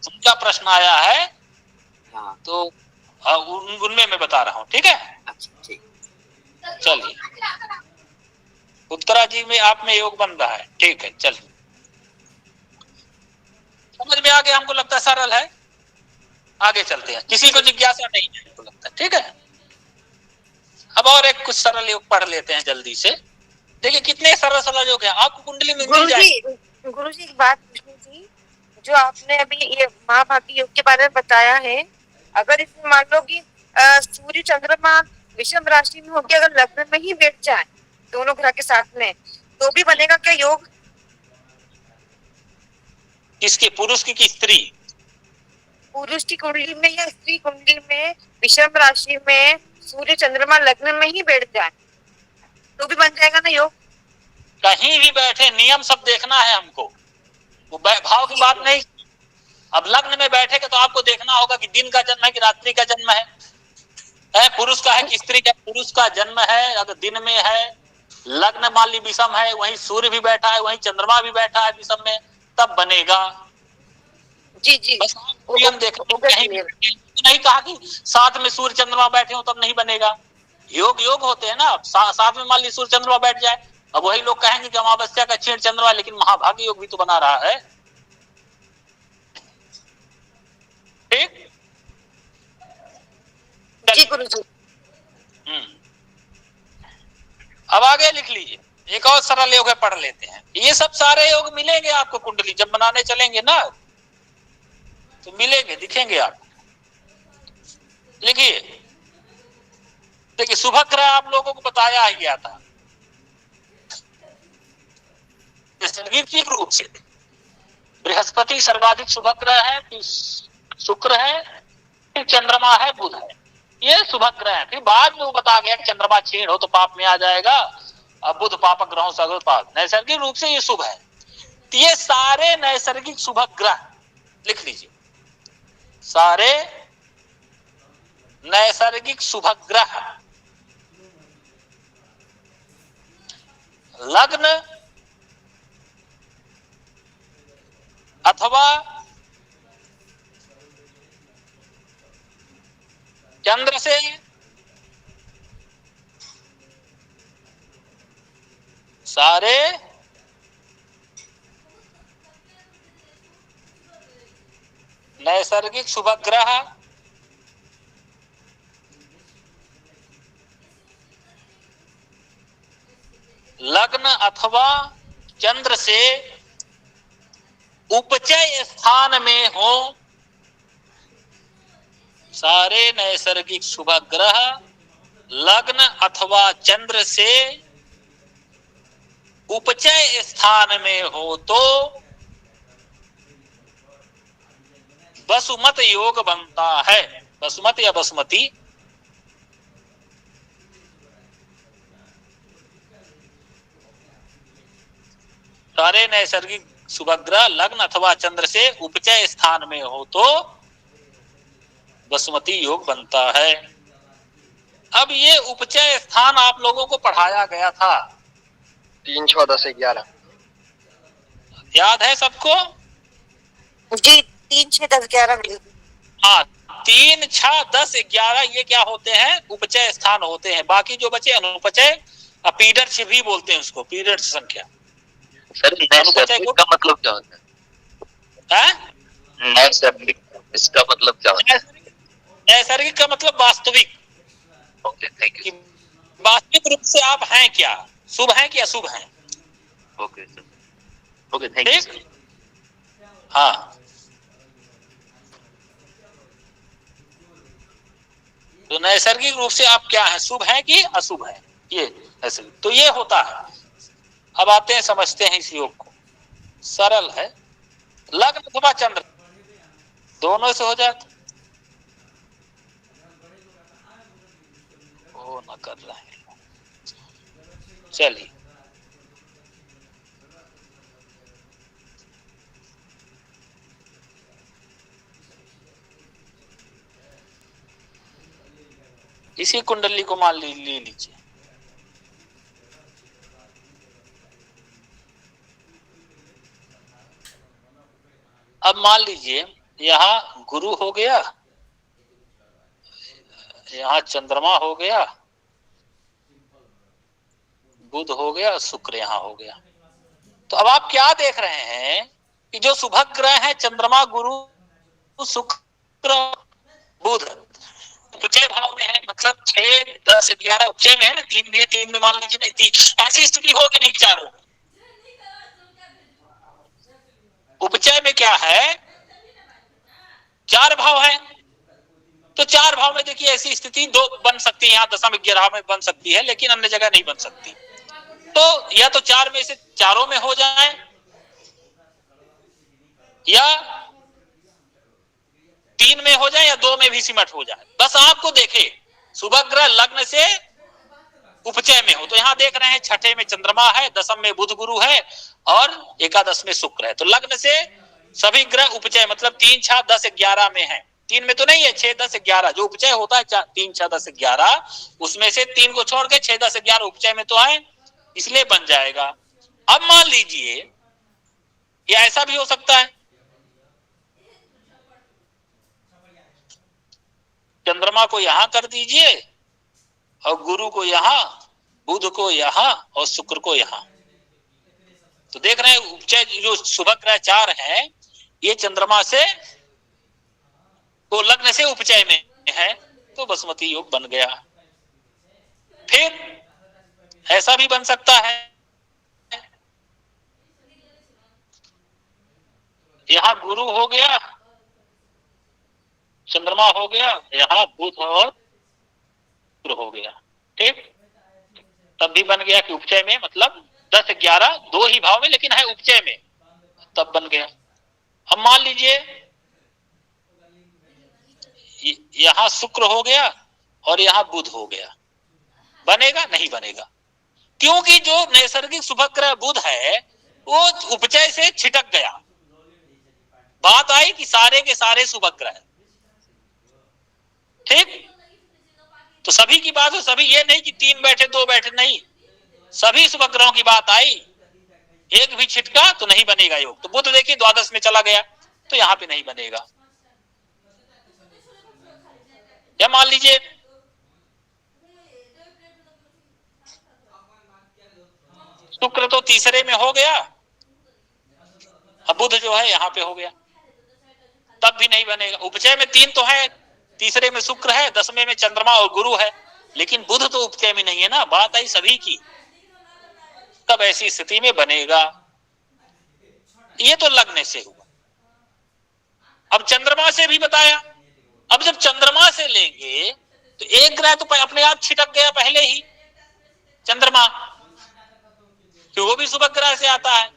[SPEAKER 1] उनका प्रश्न आया है।
[SPEAKER 7] हाँ।
[SPEAKER 1] तो उनमें मैं बता रहा हूँ। ठीक है,
[SPEAKER 7] अच्छा ठीक।
[SPEAKER 1] चलिए, उत्तरा जी में आप में योग बन रहा है। ठीक है, चलिए, समझ में आ गया? हमको लगता है सरल है। आगे चलते हैं, किसी को जिज्ञासा नहीं है हमको लगता है। ठीक है, अब और एक कुछ सरल योग पढ़ लेते हैं जल्दी से। देखिए कितने सरल सरल योग हैं, आपको कुंडली में मिल जाएगी।
[SPEAKER 8] गुरुजी एक बात पूछनी थी, जो आपने अभी ये महाभाग्य योग के बारे में बताया है, अगर इसमें मान लो कि सूर्य चंद्रमा विषम राशि में होकर अगर लग्न में ही बैठ जाए दोनों ग्रह के साथ में, तो भी बनेगा क्या योग?
[SPEAKER 1] किसके, पुरुष की कि स्त्री?
[SPEAKER 8] पुरुष की कुंडली में या स्त्री कुंडली में विषम राशि में सूर्य चंद्रमा लग्न में ही बैठ जाए तो भी बन जाएगा ना योग?
[SPEAKER 1] कहीं भी बैठे, नियम सब देखना है हमको, वो भाव की बात नहीं। अब लग्न में बैठेगा तो आपको देखना होगा कि दिन का जन्म है कि रात्रि का जन्म है, पुरुष का है कि स्त्री का। पुरुष का जन्म है अगर दिन में है, लग्न मान ली विषम है, वहीं सूर्य भी बैठा है, वहीं चंद्रमा भी बैठा है विषम में, तब बनेगा।
[SPEAKER 8] जी जी,
[SPEAKER 1] बस नियम देखना। कहीं नहीं कहा कि साथ में सूर्य चंद्रमा बैठे हो तब नहीं बनेगा। योग योग होते हैं ना, साथ में मान ली सूर्य चंद्रमा बैठ जाए, अब वही लोग कहेंगे कि अमावस्या का क्षीण चंद्रमा, लेकिन महाभाग्य योग भी तो बना रहा है। ठीक,
[SPEAKER 8] जी गुरुजी।
[SPEAKER 1] अब आगे लिख लीजिए, एक और सरल योग है, पढ़ लेते हैं। ये सब सारे योग मिलेंगे आपको कुंडली जब बनाने चलेंगे ना, तो मिलेंगे, दिखेंगे आपको। लिखिए, देखिए शुभ ग्रह आप लोगों को बताया ही गया था नैसर्गिक रूप से। बृहस्पति सर्वाधिक शुभ ग्रह है, फिर शुक्र है, फिर चंद्रमा है, बुध है, ये शुभ ग्रह है। फिर बाद में वो बता गया कि चंद्रमा क्षीण हो तो पाप में आ जाएगा, अब बुध पापक ग्रहों से अगर पाप। नैसर्गिक रूप से ये शुभ है। तो ये सारे नैसर्गिक शुभ ग्रह लिख लीजिए, सारे नैसर्गिक शुभ ग्रह लग्न अथवा चंद्र से सारे नैसर्गिक शुभग्रह लग्न अथवा चंद्र से उपचय स्थान में हो। सारे नैसर्गिक शुभग्रह लग्न अथवा चंद्र से उपचय स्थान में हो तो वसुमत योग बनता है। वसुमत या बसुमती सारे नैसर्गिक शुभग्रह लग्न अथवा चंद्र से उपचय स्थान में हो तो वसुमती योग बनता है। अब ये उपचय स्थान आप लोगों को पढ़ाया गया था
[SPEAKER 6] 3, 6, 10, 11।
[SPEAKER 1] याद है सबको?
[SPEAKER 8] जी 3, 6, 10, 11।
[SPEAKER 1] हाँ, 3, 6, 10, 11 ये क्या होते हैं? उपचय स्थान होते हैं। बाकी जो बचे अनुपचय, पीरियड भी बोलते हैं उसको, पीरियड संख्या।
[SPEAKER 6] सर नैसर्गिक का मतलब क्या होता है? नैसर्गिक इसका मतलब क्या होता है?
[SPEAKER 1] नैसर्गिक का मतलब वास्तविक।
[SPEAKER 6] Okay, thank you.
[SPEAKER 1] वास्तविक रूप से आप हैं क्या, शुभ हैं कि अशुभ हैं?
[SPEAKER 6] Okay sir, okay, thank you.
[SPEAKER 1] ठीक, हाँ। तो नैसर्गिक रूप से आप क्या हैं, शुभ हैं कि अशुभ हैं, ये ऐसे। तो ये होता है। अब आते हैं, समझते हैं इस योग को। सरल है, लग्न अथवा चंद्र दोनों से हो जाता। वो न कर रहे हैं, चलिए। इसी कुंडली को मान ले लीजिए। अब मान लीजिए यहाँ गुरु हो गया, यहाँ चंद्रमा हो गया, बुध हो गया, शुक्र यहाँ हो गया। तो अब आप क्या देख रहे हैं कि जो शुभ ग्रह है चंद्रमा, गुरु, शुक्र, बुध उपचय भाव में है, मतलब 6, 10, 11 उपचय में है ना। 3 में मान लीजिए नहीं, ऐसी स्थिति होगी नहीं। चारों उपचय में क्या है, 4 भाव है। तो 4 भाव में देखिए ऐसी स्थिति 2 बन सकती है, यहाँ दशम 11 में बन सकती है, लेकिन अन्य जगह नहीं बन सकती। तो या तो 4 में से चारों में हो जाए, या 3 में हो जाए, या 2 में भी सिमट हो जाए। बस आपको देखे शुभ ग्रह लग्न से उपचय में हो। तो यहाँ देख रहे हैं 6ठे में चंद्रमा है, दशम में बुध गुरु है, और एकादश में शुक्र है। तो लग्न से सभी ग्रह उपचय, मतलब 3, 6, 10, 11 में है। 3 में तो नहीं है, 6, 10, 11 जो उपचय होता है 3, 6, 10, 11, उसमें से 3 को छोड़ के 6, 10, 11 उपचय में तो है, इसलिए बन जाएगा। अब मान लीजिए ये ऐसा भी हो सकता है, चंद्रमा को यहां कर दीजिए और गुरु को यहां, बुध को यहां और शुक्र को यहां। तो देख रहे हैं उपचय जो शुभ ग्रह 4 है, ये चंद्रमा से तो लग्न से उपचय में है, तो बसुमती योग बन गया। फिर ऐसा भी बन सकता है, यहां गुरु हो गया, चंद्रमा हो गया, यहाँ बुध और शुक्र हो गया। ठीक, तब भी बन गया कि उपचय में, मतलब 10, 11 2 ही भाव में, लेकिन है उपचय में, तब बन गया। अब मान लीजिए यहाँ शुक्र हो गया और यहाँ बुध हो गया, बनेगा? नहीं बनेगा, क्योंकि जो नैसर्गिक शुभ ग्रह बुध है वो उपचय से छिटक गया। बात आई कि सारे के सारे शुभ ग्रह, ठीक, तो सभी की बात हो, सभी, ये नहीं कि 3 बैठे 2 बैठे, नहीं, सभी शुभ ग्रहों की बात आई। एक भी छिटका तो नहीं बनेगा योग। तो बुध देखिए द्वादश में चला गया तो यहाँ पे नहीं बनेगा। या मान लीजिए शुक्र तो तीसरे में हो गया, अब बुध जो है यहाँ पे हो गया, तब भी नहीं बनेगा। उपचय में 3 तो है, तीसरे में शुक्र है, 10वें में चंद्रमा और गुरु है, लेकिन बुध तो उपचय में नहीं है ना, बात आई सभी की। तब ऐसी स्थिति में बनेगा। ये तो लगने से हुआ। अब चंद्रमा से भी बताया। अब जब चंद्रमा से लेंगे तो एक ग्रह तो अपने आप छिटक गया पहले ही, चंद्रमा, कि वो भी शुभ ग्रह से आता है।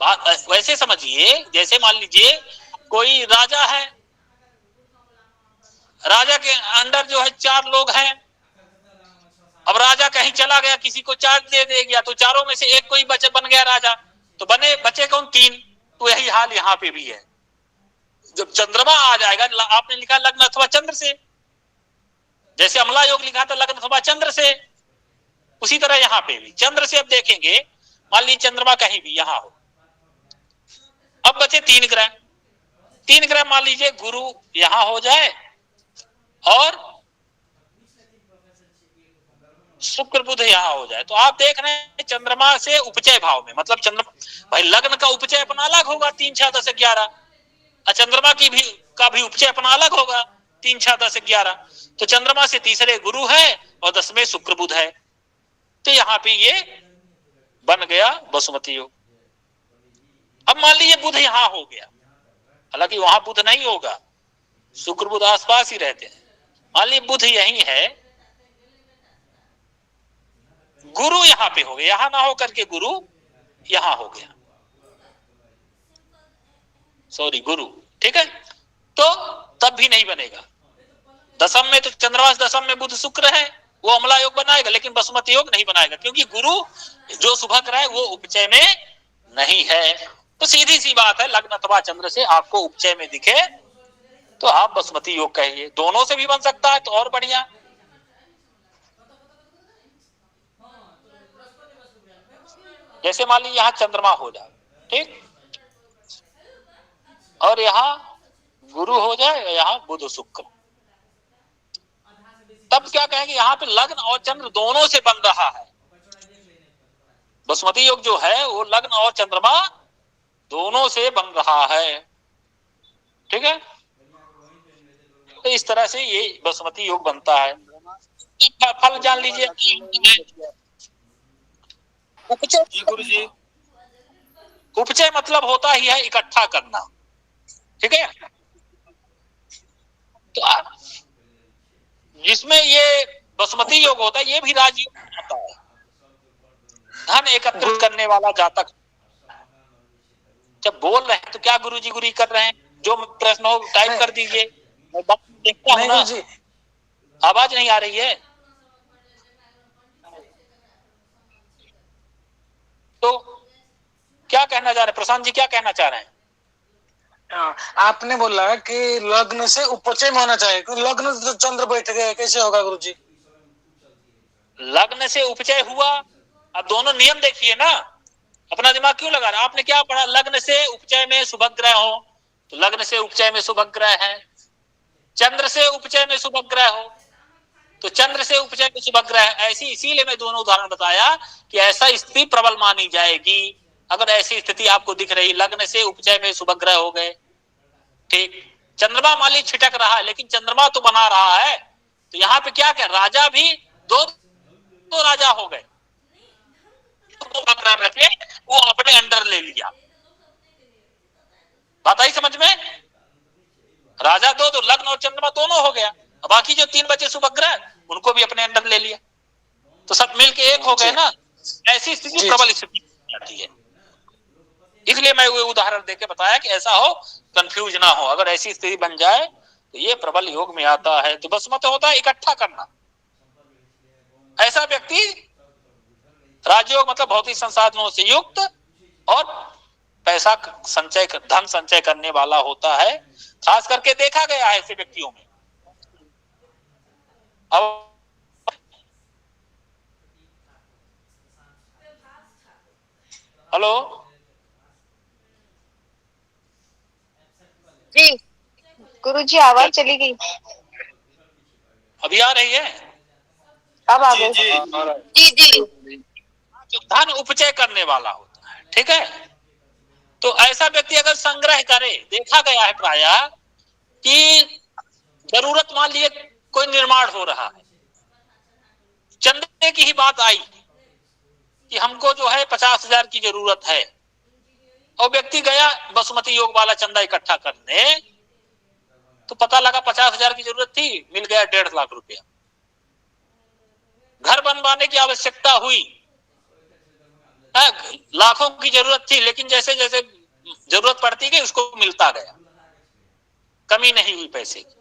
[SPEAKER 1] बात वैसे समझिए, जैसे मान लीजिए कोई राजा है, राजा के अंडर जो है 4 लोग हैं। अब राजा कहीं चला गया, किसी को चार्ज दे गया, तो चारों में से एक कोई बन गया राजा, तो बचे कौन? 3। तो यही हाल यहाँ पे भी है। जब चंद्रमा आ जाएगा, आपने लिखा लग्न अथवा चंद्र से, जैसे अमला योग लिखा था लग्न अथवा चंद्र से, उसी तरह यहाँ पे भी चंद्र से। अब देखेंगे, मान लीजिए चंद्रमा कहीं भी यहाँ हो, अब बचे 3 ग्रह। 3 ग्रह मान लीजिए गुरु यहाँ हो जाए और शुक्र बुध यहाँ हो जाए, तो आप देख रहे हैं चंद्रमा से उपचय भाव में, मतलब चंद्रमा भाई लग्न का उपचय अपना अलग होगा 3, 6, 10, 11, और चंद्रमा का भी उपचय अपना अलग होगा 3, 6, 10, 11। तो चंद्रमा से तीसरे गुरु है और 10वें शुक्र बुध है, तो यहाँ पे ये बन गया बसुमती योग। अब मान लीजिए बुध यहाँ हो गया, हालांकि वहां बुध नहीं होगा, शुक्र बुध आसपास ही रहते हैं। मान लीजिए बुध यही है, गुरु यहाँ पे हो गया, यहाँ ना हो करके गुरु यहाँ हो गया, सॉरी गुरु, ठीक है, तो तब भी नहीं बनेगा। दशम में तो चंद्रमा दशम में बुध शुक्र है, वो अमला योग बनाएगा, लेकिन बसुमती योग नहीं बनाएगा, क्योंकि गुरु जो शुभ ग्रह है वो उपचय में नहीं है। तो सीधी सी बात है, लग्न अथवा चंद्र से आपको उपचय में दिखे तो आप बसुमती योग कहिए। दोनों से भी बन सकता है तो और बढ़िया। जैसे मान लीजिए यहाँ चंद्रमा हो जाए, ठीक, और यहाँ गुरु हो जाए, यहाँ बुध शुक्र, तब क्या कहेंगे, यहाँ पे लग्न और चंद्र दोनों से बन रहा है। बसुमती योग जो है वो लग्न और चंद्रमा दोनों से बन रहा है, ठीक है। तो इस तरह से ये बसुमती योग बनता है। फल जान लीजिए, उपचय गुरु जी, उपचय मतलब होता ही है इकट्ठा करना, ठीक है। तो जिसमें ये बसुमती योग होता है, ये भी राजयोग होता है, धन एकत्रित करने वाला जातक। जब बोल रहे हैं तो क्या गुरुजी गुरी कर रहे हैं? जो प्रश्न हो टाइप कर दीजिए, मैं देखता हूं ना। आवाज नहीं आ रही है तो क्या कहना चाह रहे हैं प्रशांत जी, क्या कहना चाह रहे हैं?
[SPEAKER 9] आपने बोला कि लग्न से उपचय में होना चाहिए, लग्न तो चंद्र बैठ गए, कैसे होगा गुरुजी?
[SPEAKER 1] लग्न से उपचय हुआ, अब दोनों नियम देखिए ना, अपना दिमाग क्यों लगा रहे? आपने क्या पढ़ा? लग्न से उपचय में शुभ ग्रह हो, तो लग्न से उपचय में शुभ ग्रह है। चंद्र से उपचय में शुभ ग्रह हो, तो चंद्र से उपचय में शुभ ग्रह है। ऐसी इसीलिए मैं दोनों उदाहरण बताया कि ऐसा स्थिति प्रबल मानी जाएगी। अगर ऐसी स्थिति आपको दिख रही, लग्न से उपचय में शुभ ग्रह हो गए, ठीक, चंद्रमा मान ली छिटक रहा है, लेकिन चंद्रमा तो बना रहा है, तो यहाँ पे क्या क्या राजा भी दो राजा हो गए, रखे, वो अपने अंडर ले लिया। बात आई समझ में? राजा दो, तो लग्न और चंद्रमा दोनों हो गया, बाकी जो 3 बचे शुभ ग्रह उनको भी अपने अंडर ले लिया, तो सब मिलके एक हो गए ना। ऐसी स्थिति प्रबल स्थिति आती है, इसलिए मैं वो उदाहरण देके बताया कि ऐसा हो, कंफ्यूज ना हो। अगर ऐसी स्थिति बन जाए तो ये प्रबल योग में आता है। तो बसुमती होता है इकट्ठा करना। ऐसा व्यक्ति राजयोग मतलब भौतिक संसाधनों से युक्त और पैसा संचय, धन संचय करने वाला होता है। खास करके देखा गया है ऐसे व्यक्तियों में। अब हेलो
[SPEAKER 8] जी गुरुजी आवाज चली गई,
[SPEAKER 1] अभी आ रही है?
[SPEAKER 8] अब आ गई। जी जी
[SPEAKER 1] जो धन उपचय करने वाला होता है, ठीक है, तो ऐसा व्यक्ति अगर संग्रह करे, देखा गया है प्रायः कि जरूरत, मान लिए कोई निर्माण हो रहा है, चंदे की ही बात आई कि हमको जो है 50,000 की जरूरत है, और व्यक्ति गया बासमती योग वाला चंदा इकट्ठा करने, तो पता लगा 50,000 की जरूरत थी, मिल गया 1.5 लाख रुपया। घर बनवाने की आवश्यकता हुई, लाखों की जरूरत थी, लेकिन जैसे जैसे जरूरत पड़ती गई उसको मिलता गया, कमी नहीं हुई पैसे की।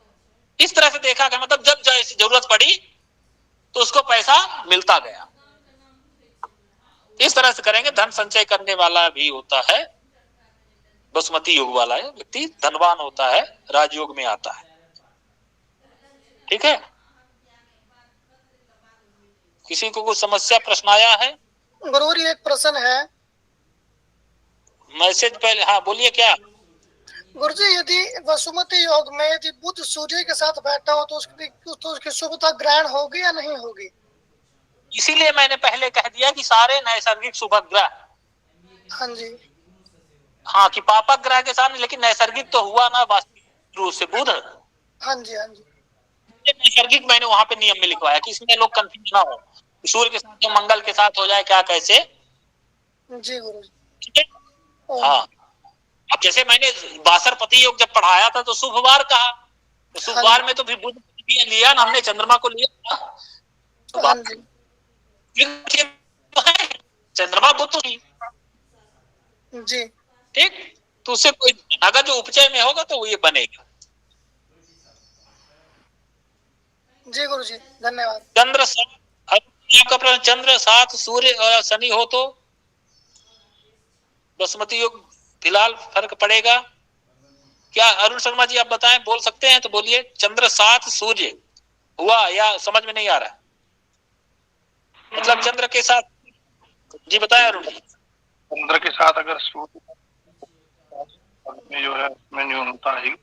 [SPEAKER 1] इस तरह से देखा गया, मतलब जब जैसी जरूरत पड़ी तो उसको पैसा मिलता गया। इस तरह से करेंगे। धन संचय करने वाला भी होता है, बासमती योग वाला है व्यक्ति धनवान होता है, राजयोग में आता है। ठीक है, किसी को कुछ समस्या प्रश्न आया है?
[SPEAKER 10] गुरुजी एक प्रश्न है।
[SPEAKER 1] मैसेज पहले, हाँ बोलिए क्या?
[SPEAKER 10] गुरुजी यदि वसुमती योग में यदि बुध सूर्य के साथ बैठा हो तो उसकी शुभता ग्रहण होगी या नहीं होगी?
[SPEAKER 1] इसीलिए मैंने पहले कह दिया कि सारे नैसर्गिक शुभ ग्रह,
[SPEAKER 10] हाँ जी,
[SPEAKER 1] हाँ, कि पापक ग्रह के साथ, लेकिन नैसर्गिक तो हुआ ना वास्तविक रूप से बुध।
[SPEAKER 10] हाँ जी, हाँ जी,
[SPEAKER 1] नैसर्गिक मैंने वहां पे नियम में लिखवाया कि इसमें लोग कंफ्यूज ना हो, सूर्य के साथ तो मंगल के साथ हो जाए क्या, कैसे?
[SPEAKER 10] जी गुरुजी।
[SPEAKER 1] ठीक है, हाँ। अब जैसे मैंने बासरपति योग जब पढ़ाया था तो शुभवार कहा, तो शुभवार में तो फिर बुध लिया ना हमने, चंद्रमा को लिया तो
[SPEAKER 10] हाँ जी,
[SPEAKER 1] चंद्रमा बुध तो
[SPEAKER 10] जी,
[SPEAKER 1] ठीक, तो उससे कोई, अगर जो उपचय में होगा तो वो ये बनेगा।
[SPEAKER 10] जी गुरुजी, धन्यवाद।
[SPEAKER 1] चंद्र आपका प्रश्न, चंद्र साथ सूर्य और शनि हो तो बासमती योग फिलहाल फर्क पड़ेगा क्या? अरुण शर्मा जी आप बताएं, बोल सकते हैं तो बोलिए। चंद्र साथ सूर्य हुआ या समझ में नहीं आ रहा? मतलब चंद्र के साथ, जी बताएं अरुण।
[SPEAKER 6] चंद्र के साथ अगर सूर्य में जो है उसमें न्यूनता है,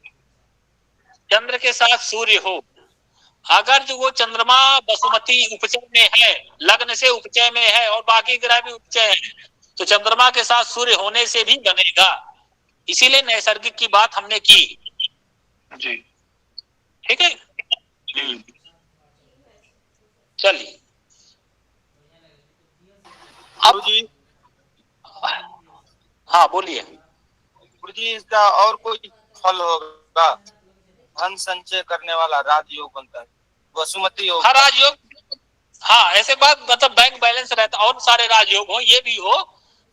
[SPEAKER 1] चंद्र के साथ सूर्य हो, अगर जो वो चंद्रमा बासुमती उपचय में है, लग्न से उपचय में है और बाकी ग्रह भी उपचय है, तो चंद्रमा के साथ सूर्य होने से भी बनेगा। इसीलिए नैसर्गिक की बात हमने की।
[SPEAKER 6] जी
[SPEAKER 1] ठीक है, चलिए अब
[SPEAKER 5] गुरुजी,
[SPEAKER 1] हाँ बोलिए।
[SPEAKER 5] गुरुजी इसका और कोई फल होगा? धन संचय करने वाला राजयोग बनता है, वसुमती योग।
[SPEAKER 1] हाँ राजयोग, हाँ ऐसे बात, मतलब बैंक बैलेंस रहता, और सारे राजयोग हो, ये भी हो,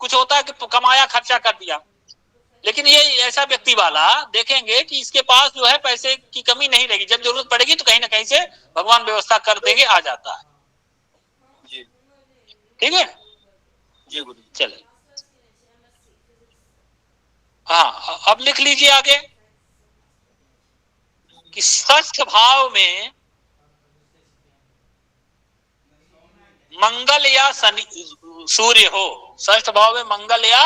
[SPEAKER 1] कुछ होता है कि कमाया खर्चा कर दिया, लेकिन ये ऐसा व्यक्ति वाला देखेंगे कि इसके पास जो है पैसे की कमी नहीं रहेगी, जब जरूरत पड़ेगी तो कहीं ना कहीं से भगवान व्यवस्था कर देंगे, आ जाता है।
[SPEAKER 5] जी
[SPEAKER 1] ठीक है,
[SPEAKER 5] जी गुरु।
[SPEAKER 1] चलिए, हाँ अब लिख लीजिए आगे कि षष्ठ भाव में मंगल या शनि सूर्य हो, षष्ठ भाव में मंगल या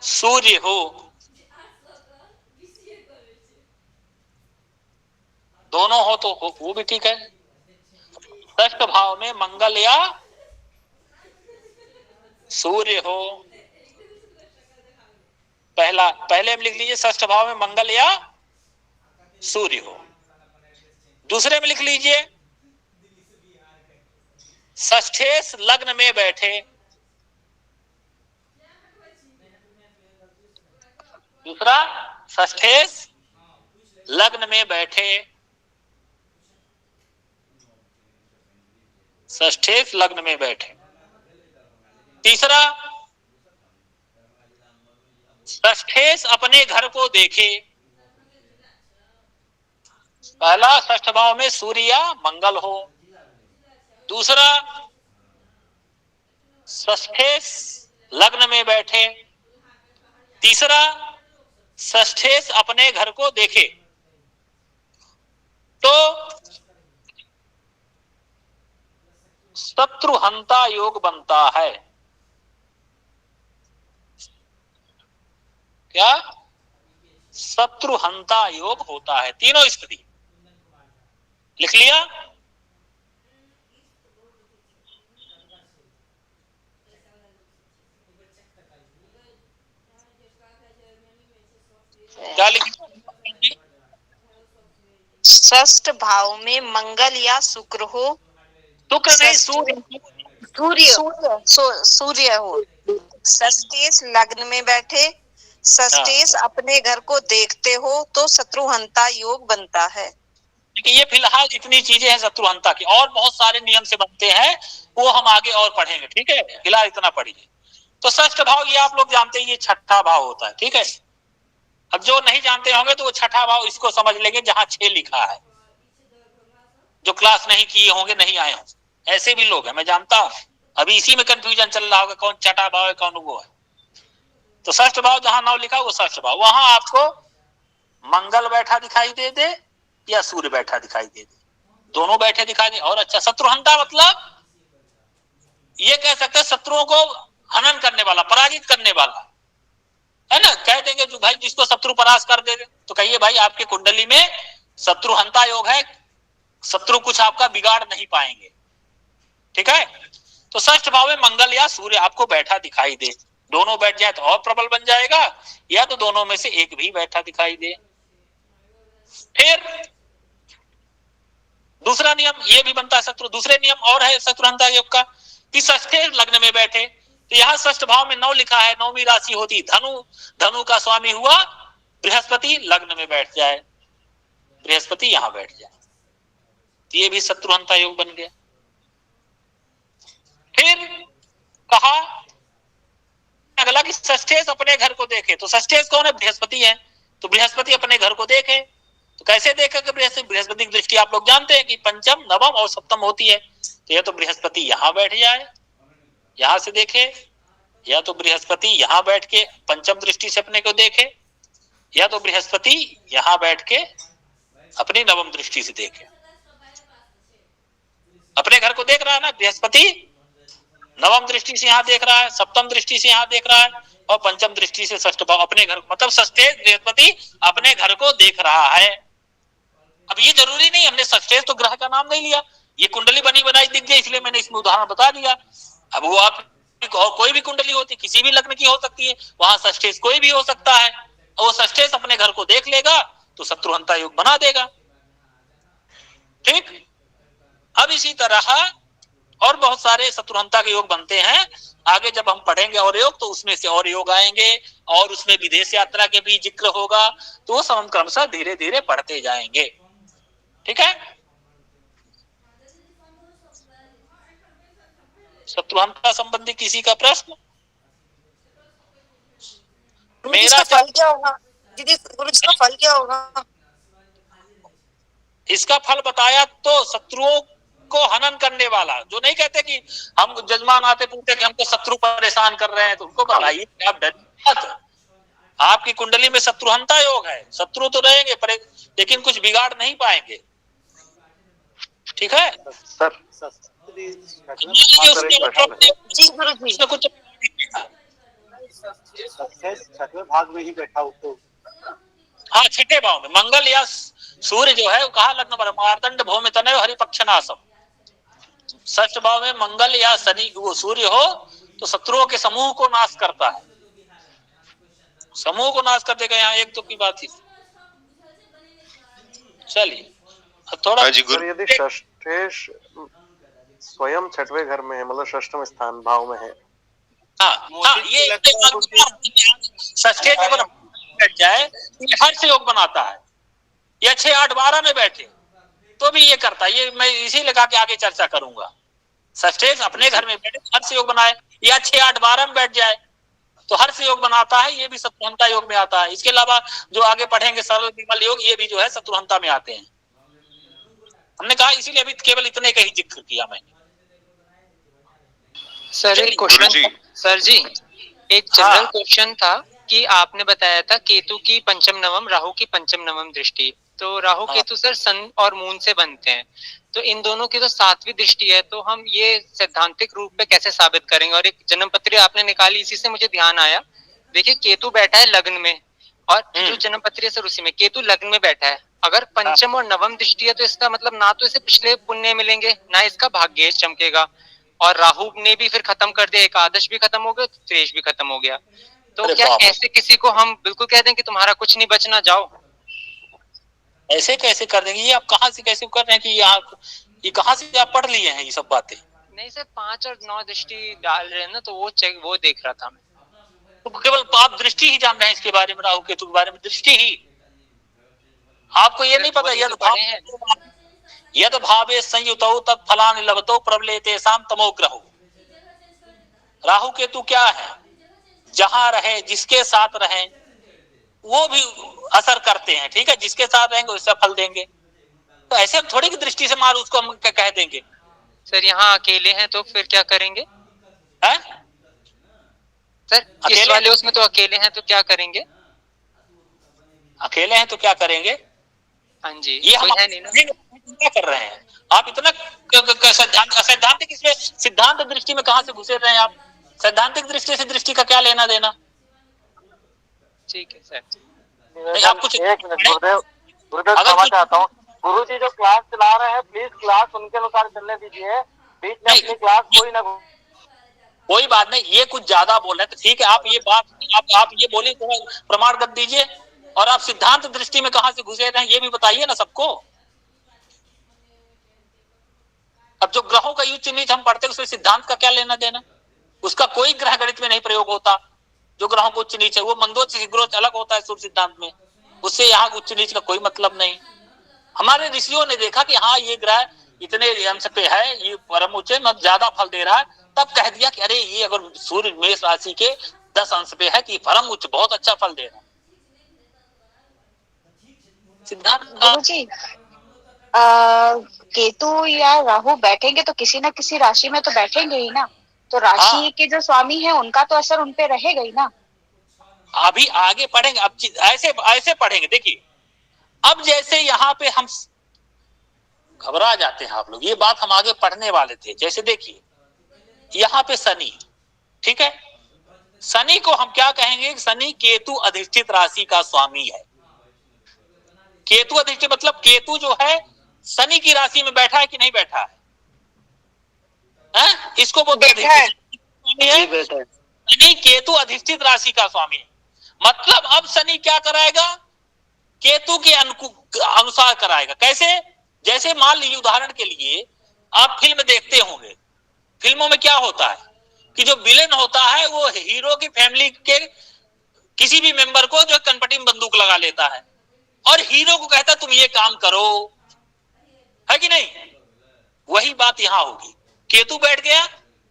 [SPEAKER 1] सूर्य हो, दोनों हो तो वो भी ठीक है। षष्ठ भाव में मंगल या सूर्य हो, पहले हम लिख लीजिए षष्ठ भाव में मंगल या सूर्य हो। दूसरे में लिख लीजिए षष्ठेश लग्न में बैठे, दूसरा षष्ठेश लग्न में बैठे, षष्ठेश लग्न में बैठे। तीसरा षष्ठेश अपने घर को देखे, पहला षष्ठ भाव में सूर्य या मंगल हो, दूसरा षष्ठेश लग्न में बैठे, तीसरा षष्ठेश अपने घर को देखे। तो शत्रुहंता योग बनता है। क्या? शत्रुहंता योग होता है। तीनों स्थिति लिख लिया? क्या लिखा?
[SPEAKER 3] षष्ठ भाव में मंगल या शुक्र हो,
[SPEAKER 1] शुक्र नहीं, सूर्य।
[SPEAKER 3] सूर्य हो, षष्ठेश लग्न में बैठे, षष्ठेश अपने घर को देखते हो तो शत्रुहंता योग बनता है।
[SPEAKER 1] ये फिलहाल इतनी चीजें हैं शत्रुहंता की, और बहुत सारे नियम से बनते हैं, वो हम आगे और पढ़ेंगे। ठीक है, फिलहाल इतना पढ़िए। तो षष्ठ भाव ये आप लोग जानते हैं, ये छठा भाव होता है। ठीक है, अब जो नहीं जानते होंगे तो वो छठा भाव इसको समझ लेंगे जहां 6 लिखा है। जो क्लास नहीं किए होंगे, नहीं आए होंगे, ऐसे भी लोग हैं, मैं जानता हूं। अभी इसी में कंफ्यूजन चल रहा होगा, कौन छठा भाव है कौन वो है। तो षष्ठ भाव जहां 9 लिखा वो षष्ठ भाव, वहां आपको मंगल बैठा दिखाई दे या सूर्य बैठा दिखाई दे, दोनों बैठे दिखाई दे। और अच्छा, शत्रुहंता मतलब ये कह सकते हैं शत्रुओं को हनन करने वाला, पराजित करने वाला, है ना। कह देंगे जो भाई जिसको शत्रु परास कर दे, तो कहिए भाई आपके कुंडली में शत्रुहंता योग है, शत्रु कुछ आपका बिगाड़ नहीं पाएंगे। ठीक है, तो षष्ठ भाव में मंगल या सूर्य आपको बैठा दिखाई दे, दोनों बैठ जाए तो और प्रबल बन जाएगा, या तो दोनों में से एक भी बैठा दिखाई दे। फिर दूसरा नियम ये भी बनता है शत्रु, दूसरे नियम और है शत्रुहंता योग का कि षष्ठे लग्न में बैठे। तो यहाँ षष्ठ भाव में 9 लिखा है, 9वीं राशि होती धनु, धनु का स्वामी हुआ बृहस्पति, लग्न में बैठ जाए, बृहस्पति यहां बैठ जाए, तो ये भी शत्रुहंता योग बन गया। फिर कहा अगला कि षष्ठेश अपने घर को देखे, तो षष्ठेश कौन है? बृहस्पति है, तो बृहस्पति अपने घर को देखे। तो कैसे देखेगा बृहस्पति की दृष्टि आप लोग जानते हैं कि पंचम, नवम और सप्तम होती है। तो या तो बृहस्पति यहां बैठ जाए, यहां से देखे, या तो बृहस्पति यहां बैठ के पंचम दृष्टि से अपने को देखे, या तो बृहस्पति यहां बैठ के अपनी नवम दृष्टि से देखे। अपने घर को देख रहा है ना बृहस्पति, नवम दृष्टि से यहां देख रहा है, सप्तम दृष्टि से यहां देख रहा है, और पंचम दृष्टि से षष्ठ भाव अपने घर, मतलब षष्ठेश बृहस्पति अपने घर को देख रहा है। अब ये जरूरी नहीं, हमने षष्ठेश तो ग्रह का नाम नहीं लिया, ये कुंडली बनी बनाई दिख गई, इसलिए मैंने इसमें उदाहरण बता दिया। अब वो आप और कोई भी कुंडली होती, किसी भी लग्न की हो सकती है, वहां षष्ठेश कोई भी हो सकता है, और वो षष्ठेश अपने घर को देख लेगा तो शत्रुहंता योग बना देगा। ठीक, अब इसी तरह और बहुत सारे शत्रुहंता के योग बनते हैं, आगे जब हम पढ़ेंगे और योग तो उसमें से और योग आएंगे, और उसमें विदेश यात्रा के भी जिक्र होगा, तो वो सब हम क्रमशः धीरे धीरे पढ़ते जाएंगे। ठीक है, शत्रुहंता संबंधी किसी का प्रश्न? मेरा
[SPEAKER 8] फल क्या होगा दीदी? गुरु जी, इसका फल क्या होगा?
[SPEAKER 1] इसका फल बताया तो शत्रुओं को हनन करने वाला, जो नहीं कहते कि हम जजमान आते पूछते कि हमको शत्रु परेशान कर रहे हैं, तो उनको बताइए आप डरिए मत, आपकी कुंडली में शत्रुहंता योग है, शत्रु तो रहेंगे पर लेकिन कुछ बिगाड़ नहीं पाएंगे। ठीक है
[SPEAKER 6] सर,
[SPEAKER 1] कुछ
[SPEAKER 6] छठवें भाग में ही बैठा हो तो
[SPEAKER 1] हाँ, छठे भाव में मंगल या सूर्य जो है वो कहा लग्न पर मार्तंड भौम तनय हरिपक्षनासम। षष्ठ भाव में मंगल या शनि वो सूर्य हो तो शत्रुओं के समूह को नाश करता है, समूह को नाश कर देगा। यहाँ एक तो की बात ही। चलिए थोड़ा
[SPEAKER 6] यदि षष्ठेश स्वयं छठवें घर में है, मतलब षष्ठम स्थान भाव में है,
[SPEAKER 1] हाँ ये षष्ठेश अगर बैठ जाए ये हर से योग बनाता है, या 6, 8, 12 में बैठे तो भी ये करता है। ये मैं इसी लगा के आगे चर्चा करूंगा। षष्ठेश अपने घर में बैठे हर से योग बनाए, या 6, 8, 12 में बैठ जाए तो हर से योग बनाता है, ये भी शत्रुहंता योग में आता है। इसके अलावा जो आगे पढ़ेंगे सरल विमल योग, ये भी जो है शत्रुहंता में आते हैं। हमने कहा इसीलिए अभी केवल इतने का ही जिक्र किया मैंने।
[SPEAKER 11] सर एक क्वेश्चन, सर जी एक जनरल क्वेश्चन था कि आपने बताया था केतु की पंचम नवम, राहु की पंचम नवम दृष्टि, तो राहु केतु सर सन और मून से बनते हैं, तो इन दोनों की तो 7वीं दृष्टि है, तो हम ये सैद्धांतिक रूप में कैसे साबित करेंगे? और एक जन्म पत्री आपने निकाली, इसी से मुझे ध्यान आया, देखिए केतु बैठा है लग्न में, और जो जन्म पत्री सर उसी में केतु लग्न में बैठा है। अगर पंचम और नवम दृष्टि है तो इसका मतलब ना तो इसे पिछले पुण्य मिलेंगे, ना इसका भाग्य चमकेगा। और राहु ने भी फिर खत्म कर दिया, एकादश भी खत्म हो गया, त्रेश भी खत्म हो गया। तो क्या ऐसे किसी को हम बिल्कुल कह दें कि तुम्हारा कुछ नहीं बचना, जाओ?
[SPEAKER 1] ऐसे कैसे कर देंगे? ये आप कहाँ से कैसे कर रहे हैं कि ये कहाँ से आप पढ़ लिए हैं ये सब बातें?
[SPEAKER 11] नहीं सर, 5 और 9 दृष्टि डाल रहे हैं ना, तो वो देख रहा था मैं।
[SPEAKER 1] तो केवल आप दृष्टि ही जान रहे हैं इसके बारे में, राहु केतु के बारे में, दृष्टि ही। आपको ये नहीं पता यद भावे संयुतौ तत् फलानि लभतो प्रबलेते साम तमो ग्रहो। राहु केतु क्या है? जहां रहे, जिसके साथ रहे वो भी असर करते हैं, ठीक है? जिसके साथ रहेंगे उससे फल देंगे। तो ऐसे हम थोड़ी की दृष्टि से मार उसको हम कह देंगे।
[SPEAKER 11] सर यहाँ अकेले हैं तो फिर क्या करेंगे?
[SPEAKER 1] हैं?
[SPEAKER 11] सर इस वाले उसमें तो अकेले हैं तो क्या करेंगे?
[SPEAKER 1] अकेले हैं तो क्या करेंगे?
[SPEAKER 11] हाँ जी,
[SPEAKER 1] ये हम
[SPEAKER 11] है नहीं ना।
[SPEAKER 1] क्या कर रहे हैं आप? इतना सैद्धांतिक इसमें सिद्धांत दृष्टि में कहाँ से घुसे रहे हैं आप? सैद्धांतिक दृष्टि से दृष्टि का क्या लेना देना?
[SPEAKER 11] ठीक है सर।
[SPEAKER 1] आप कुछ
[SPEAKER 6] एक मिनट गुरुदेव क्षमा चाहता हूँ। गुरु जी जो क्लास चला रहे हैं प्लीज क्लास उनके अनुसार चलने दीजिए, बीच में अपनी क्लास
[SPEAKER 1] कोई बात नहीं। ये कुछ ज्यादा बोल रहे हैं तो ठीक है, आप ये बात आप ये बोले तो प्रमाण कर दीजिए। और आप सिद्धांत दृष्टि में कहाँ से घुसे रहे हैं ये भी बताइए ना सबको। अब जो ग्रहों का उच्च नीच हम पढ़ते हैं उसमें सिद्धांत का क्या लेना देना? उसका कोई ग्रह गणित में नहीं प्रयोग होता। जो ग्रहों को उच्च नीच है वो मंदोच ग्रोच अलग होता है सूर्य सिद्धांत में, उससे यहाँ उच्च नीच का कोई मतलब नहीं। हमारे ऋषियों ने देखा कि हाँ ये ग्रह इतने अंश पे है, ये परम उच्च मतलब ज्यादा फल दे रहा है, तब कह दिया कि अरे ये अगर सूर्य मेष राशि के 10 अंश पे है कि परम उच्च बहुत अच्छा फल दे रहा है।
[SPEAKER 12] गुरु जी केतु या राहु बैठेंगे तो किसी न किसी राशि में तो बैठेंगे ही ना, तो राशि के जो स्वामी है उनका तो असर उनपे रहेगा ही ना।
[SPEAKER 1] अभी आगे पढ़ेंगे, अब ऐसे पढ़ेंगे। देखिए अब जैसे यहाँ पे हम घबरा जाते हैं आप लोग, ये बात हम आगे पढ़ने वाले थे। जैसे देखिए यहाँ पे शनि, ठीक है? शनि को हम क्या कहेंगे? शनि केतु अधिष्ठित राशि का स्वामी है। केतु अधिष्ठित मतलब केतु जो है शनि की राशि में बैठा है कि नहीं बैठा है? इसको बोलते हैं शनि केतु अधिष्ठित राशि का स्वामी। मतलब अब शनि क्या कराएगा? केतु के अनुसार कराएगा। कैसे? जैसे मान लीजिए उदाहरण के लिए आप फिल्म देखते होंगे, फिल्मों में क्या होता है कि जो विलेन होता है वो हीरो की फैमिली के किसी भी मेंबर को जो कनपटी में बंदूक लगा लेता है और हीरो को कहता तुम ये काम करो, है कि नहीं? वही बात यहां होगी। केतु बैठ गया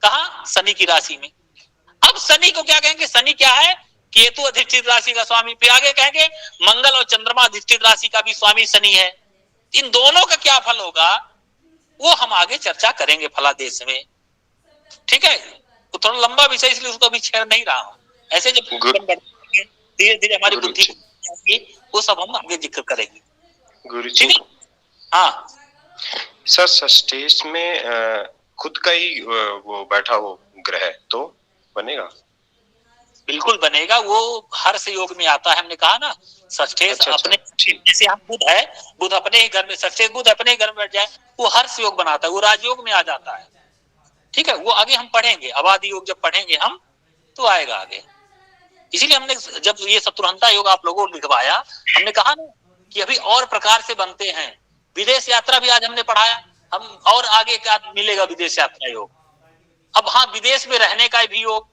[SPEAKER 1] कहां? शनि की राशि में। अब शनि को क्या कहेंगे? शनि क्या है? केतु अधिष्ठित राशि का स्वामी। फिर आगे कहेंगे मंगल और चंद्रमा अधिष्ठित राशि का भी स्वामी शनि है। इन दोनों का क्या फल होगा वो हम आगे चर्चा करेंगे फलादेश में, ठीक है? तो थोड़ा लंबा विषय इसलिए उसको अभी छेड़ नहीं रहा हूं। ऐसे जब धीरे धीरे हमारी बुद्धि वो सब हम आगे जिक्र करेंगे।
[SPEAKER 13] गुरुजी
[SPEAKER 1] हाँ
[SPEAKER 13] सर, षष्ठेश में खुद का ही वो बैठा हो ग्रह तो बनेगा?
[SPEAKER 1] बिल्कुल बनेगा, वो हर्ष योग में आता है। हमने कहा ना षष्ठेश अपने जैसे हम बुध है, बुध अपने ही घर में, षष्ठेश बुध अपने ही घर में बैठ जाए वो हर्ष योग बनाता है, वो राजयोग में आ जाता है, ठीक है? वो आगे हम पढ़ेंगे, अवादि योग जब पढ़ेंगे हम तो आएगा आगे। इसीलिए हमने जब ये शत्रुहंता योग आप लोगों को लिखवाया, हमने कहा ना कि अभी और प्रकार से बनते हैं। विदेश यात्रा भी आज हमने पढ़ाया, हम और आगे क्या मिलेगा विदेश यात्रा योग। अब हाँ विदेश में रहने का भी योग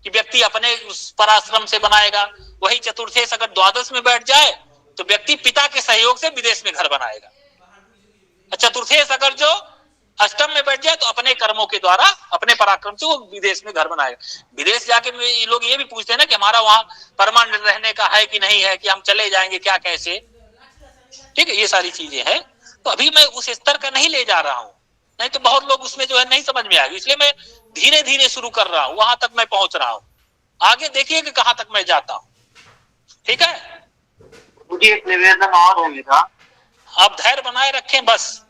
[SPEAKER 1] कि व्यक्ति अपने पराश्रम से बनाएगा। वही चतुर्थेश अगर द्वादश में बैठ जाए तो व्यक्ति पिता के सहयोग से विदेश में घर बनाएगा। चतुर्थेश अगर जो अष्टम में बैठ जाए तो अपने कर्मों के द्वारा अपने पराक्रम से वो विदेश में घर बनाएगा। विदेश जाके ये लोग ये भी पूछते हैं ना कि हमारा वहां परमानेंट रहने का है कि नहीं है, कि हम चले जाएंगे क्या कैसे, ठीक है? ये सारी चीजें हैं। तो अभी मैं उस स्तर का नहीं ले जा रहा हूँ, नहीं तो बहुत लोग उसमें जो है नहीं समझ में आएगा। इसलिए मैं धीरे धीरे शुरू कर रहा हूँ, वहां तक मैं पहुंच रहा हूँ। आगे देखिए कि कहां तक मैं जाता हूँ, ठीक है?
[SPEAKER 6] मुझे एक निवेदन और है मेरा,
[SPEAKER 1] आप धैर्य बनाए रखें बस।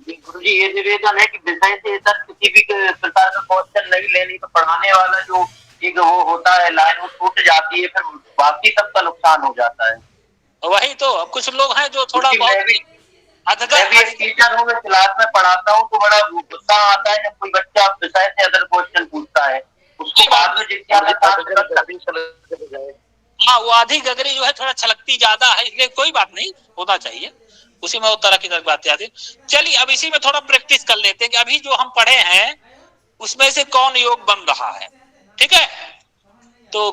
[SPEAKER 6] गुरु जी ये निवेदन है कि विषय से इधर किसी भी प्रकार का क्वेश्चन नहीं लेनी, तो पढ़ाने वाला जो
[SPEAKER 7] एक वो होता है लाइन, वो टूट जाती है, फिर बाकी सबका नुकसान हो जाता है।
[SPEAKER 1] वही तो, अब कुछ लोग हैं जो थोड़ा बहुत
[SPEAKER 7] मैं भी एक टीचर हूँ, मैं क्लास में पढ़ाता हूँ, तो बड़ा गुस्सा आता है जब कोई बच्चा विषय से अदर क्वेश्चन पूछता है, उसको बाद में
[SPEAKER 1] हाँ, वो आधी गगरी जो है थोड़ा छलकती ज्यादा है, इसलिए कोई बात नहीं, होना चाहिए, उसी में वो तरह की बात याद है। चलिए अब इसी में थोड़ा प्रैक्टिस कर लेते हैं कि अभी जो हम पढ़े हैं उसमें से कौन योग बन रहा है। ठीक है, तो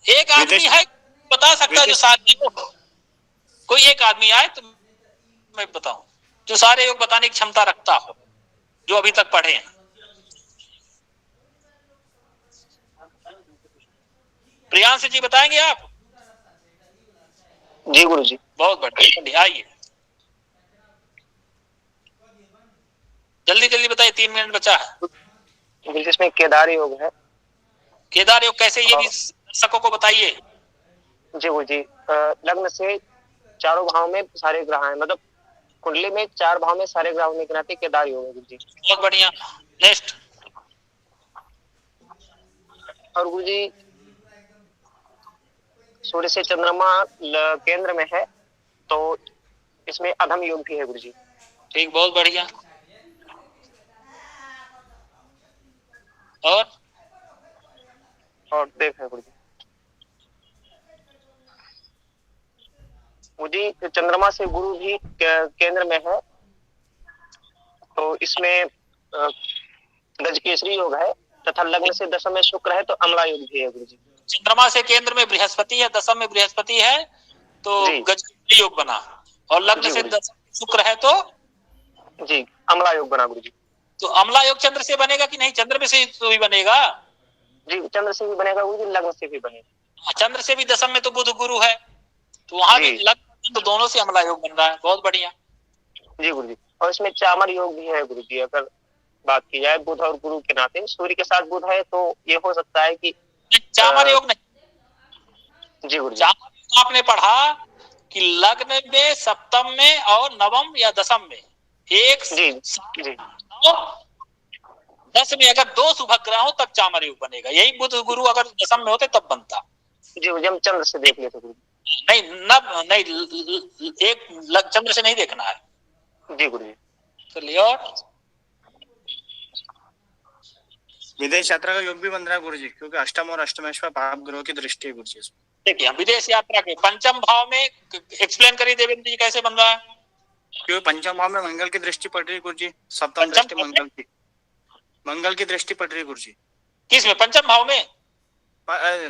[SPEAKER 1] एक आदमी है बता सकता है जो सारे योग, कोई एक आदमी आए तो मैं बताऊं जो सारे योग बताने की क्षमता रखता हो, जो अभी तक पढ़े हैं। प्रियांश जी बताएंगे आप?
[SPEAKER 14] जी गुरुजी।
[SPEAKER 1] बहुत बढ़िया, आइए जल्दी जल्दी बताइए, 3 मिनट बचा है।
[SPEAKER 14] इसमें केदार योग है।
[SPEAKER 1] केदार योग कैसे, ये भी दर्शकों को बताइए।
[SPEAKER 14] जी गुरुजी, लग्न से चारों भाव में सारे ग्रह हैं, मतलब कुंडली में 4 भाव में सारे ग्रह होने के नाते केदार योग है गुरुजी।
[SPEAKER 1] बहुत बढ़िया, नेक्स्ट।
[SPEAKER 14] और गुरुजी सूर्य से चंद्रमा केंद्र में है, तो इसमें अधम योग भी है गुरुजी।
[SPEAKER 1] ठीक, बहुत बढ़िया। और
[SPEAKER 14] देख है गुरुजी, मुझे चंद्रमा से गुरु भी केंद्र में है, तो इसमें गजकेसरी योग है, तथा लग्न से दशम में शुक्र है तो अमला योग भी है गुरुजी।
[SPEAKER 1] चंद्रमा से केंद्र में बृहस्पति है, दशम में बृहस्पति है तो गजकेसरी योग बना, और लग्न से दशम में शुक्र है तो
[SPEAKER 14] जी अमला योग बना गुरुजी।
[SPEAKER 1] तो अमला योग चंद्र से बनेगा कि नहीं? चंद्र में से तो भी बनेगा।
[SPEAKER 14] जी चंद्र से भी बनेगा गुरुजी, लग्न से भी बनेगा।
[SPEAKER 1] चंद्र से भी दशम में तो बुध गुरु है, तो वहां भी लग्न तो दोनों से अमला योग बन रहा है। बहुत बढ़िया
[SPEAKER 14] जी गुरुजी। और इसमें चामर योग भी है गुरुजी, अगर बात की जाए बुध और गुरु के नाते, सूर्य के साथ बुध है तो ये हो सकता है कि
[SPEAKER 1] चामर योग नहीं।
[SPEAKER 14] जी गुरुजी,
[SPEAKER 1] आपने पढ़ा कि लग्न में, सप्तम में और नवम या दशम में एक
[SPEAKER 14] जी
[SPEAKER 1] 10 में अगर 2 शुभ ग्रह हो तब चामर योग बनेगा। यही बुध गुरु अगर दशम में होते तब बनता।
[SPEAKER 14] जी हम चंद्र से देख लेते गुरु।
[SPEAKER 1] नहीं नहीं, एक चंद्र से नहीं देखना है।
[SPEAKER 14] जी गुरुजी।
[SPEAKER 1] चलिए, और
[SPEAKER 15] विदेश यात्रा का योग भी बन रहा है गुरुजी, क्योंकि अष्टम और अष्टमेश में पाप ग्रहों की दृष्टि है गुरुजी।
[SPEAKER 1] देखिए हम विदेश यात्रा के पंचम भाव में एक्सप्लेन करिए देवेंद्र जी, कैसे बन रहा है?
[SPEAKER 15] क्योंकि पंचम भाव में मंगल की दृष्टि पड़ रही है गुरुजी, सप्तम दृष्टि मंगल की दृष्टि पड़ रही है गुरुजी।
[SPEAKER 1] किस में? पंचम भाव में?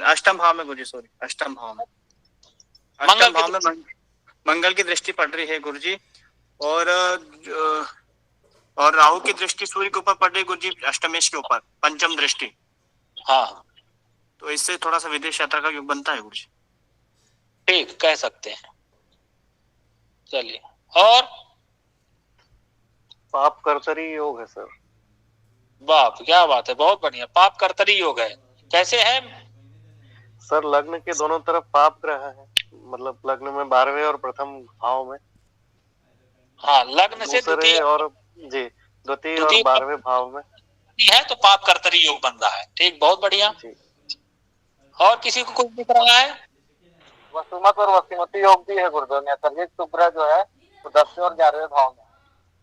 [SPEAKER 15] अष्टम भाव में गुरुजी, सॉरी अष्टम भाव में। अष्टम भाव में मंगल की दृष्टि पड़ रही है गुरुजी, और राहु की दृष्टि सूर्य के ऊपर पड़ रही है गुरुजी, अष्टमेश के ऊपर पंचम दृष्टि।
[SPEAKER 1] हाँ,
[SPEAKER 15] तो इससे थोड़ा सा विदेश यात्रा का योग बनता है गुरुजी।
[SPEAKER 1] ठीक, कह सकते हैं। चलिए, और
[SPEAKER 6] पाप कर्तरी योग है सर।
[SPEAKER 1] बाप, क्या बात है, बहुत बढ़िया। पाप कर्तरी योग है, कैसे है
[SPEAKER 6] सर? लग्न के दोनों तरफ पाप ग्रह है, मतलब लग्न में 12वें और प्रथम भाव में।
[SPEAKER 1] हाँ, लग्न से द्वितीय
[SPEAKER 6] और जी द्वितीय और 12वें भाव में
[SPEAKER 1] है तो पाप कर्तरी योग बन रहा है। ठीक, बहुत बढ़िया। और किसी को कुछ दिख रहा है?
[SPEAKER 2] वसुमत और वसुमती योग भी है गुरुदेव। नैसर्गिक शुक्र जो है वो 10वें और 11वें भाव में,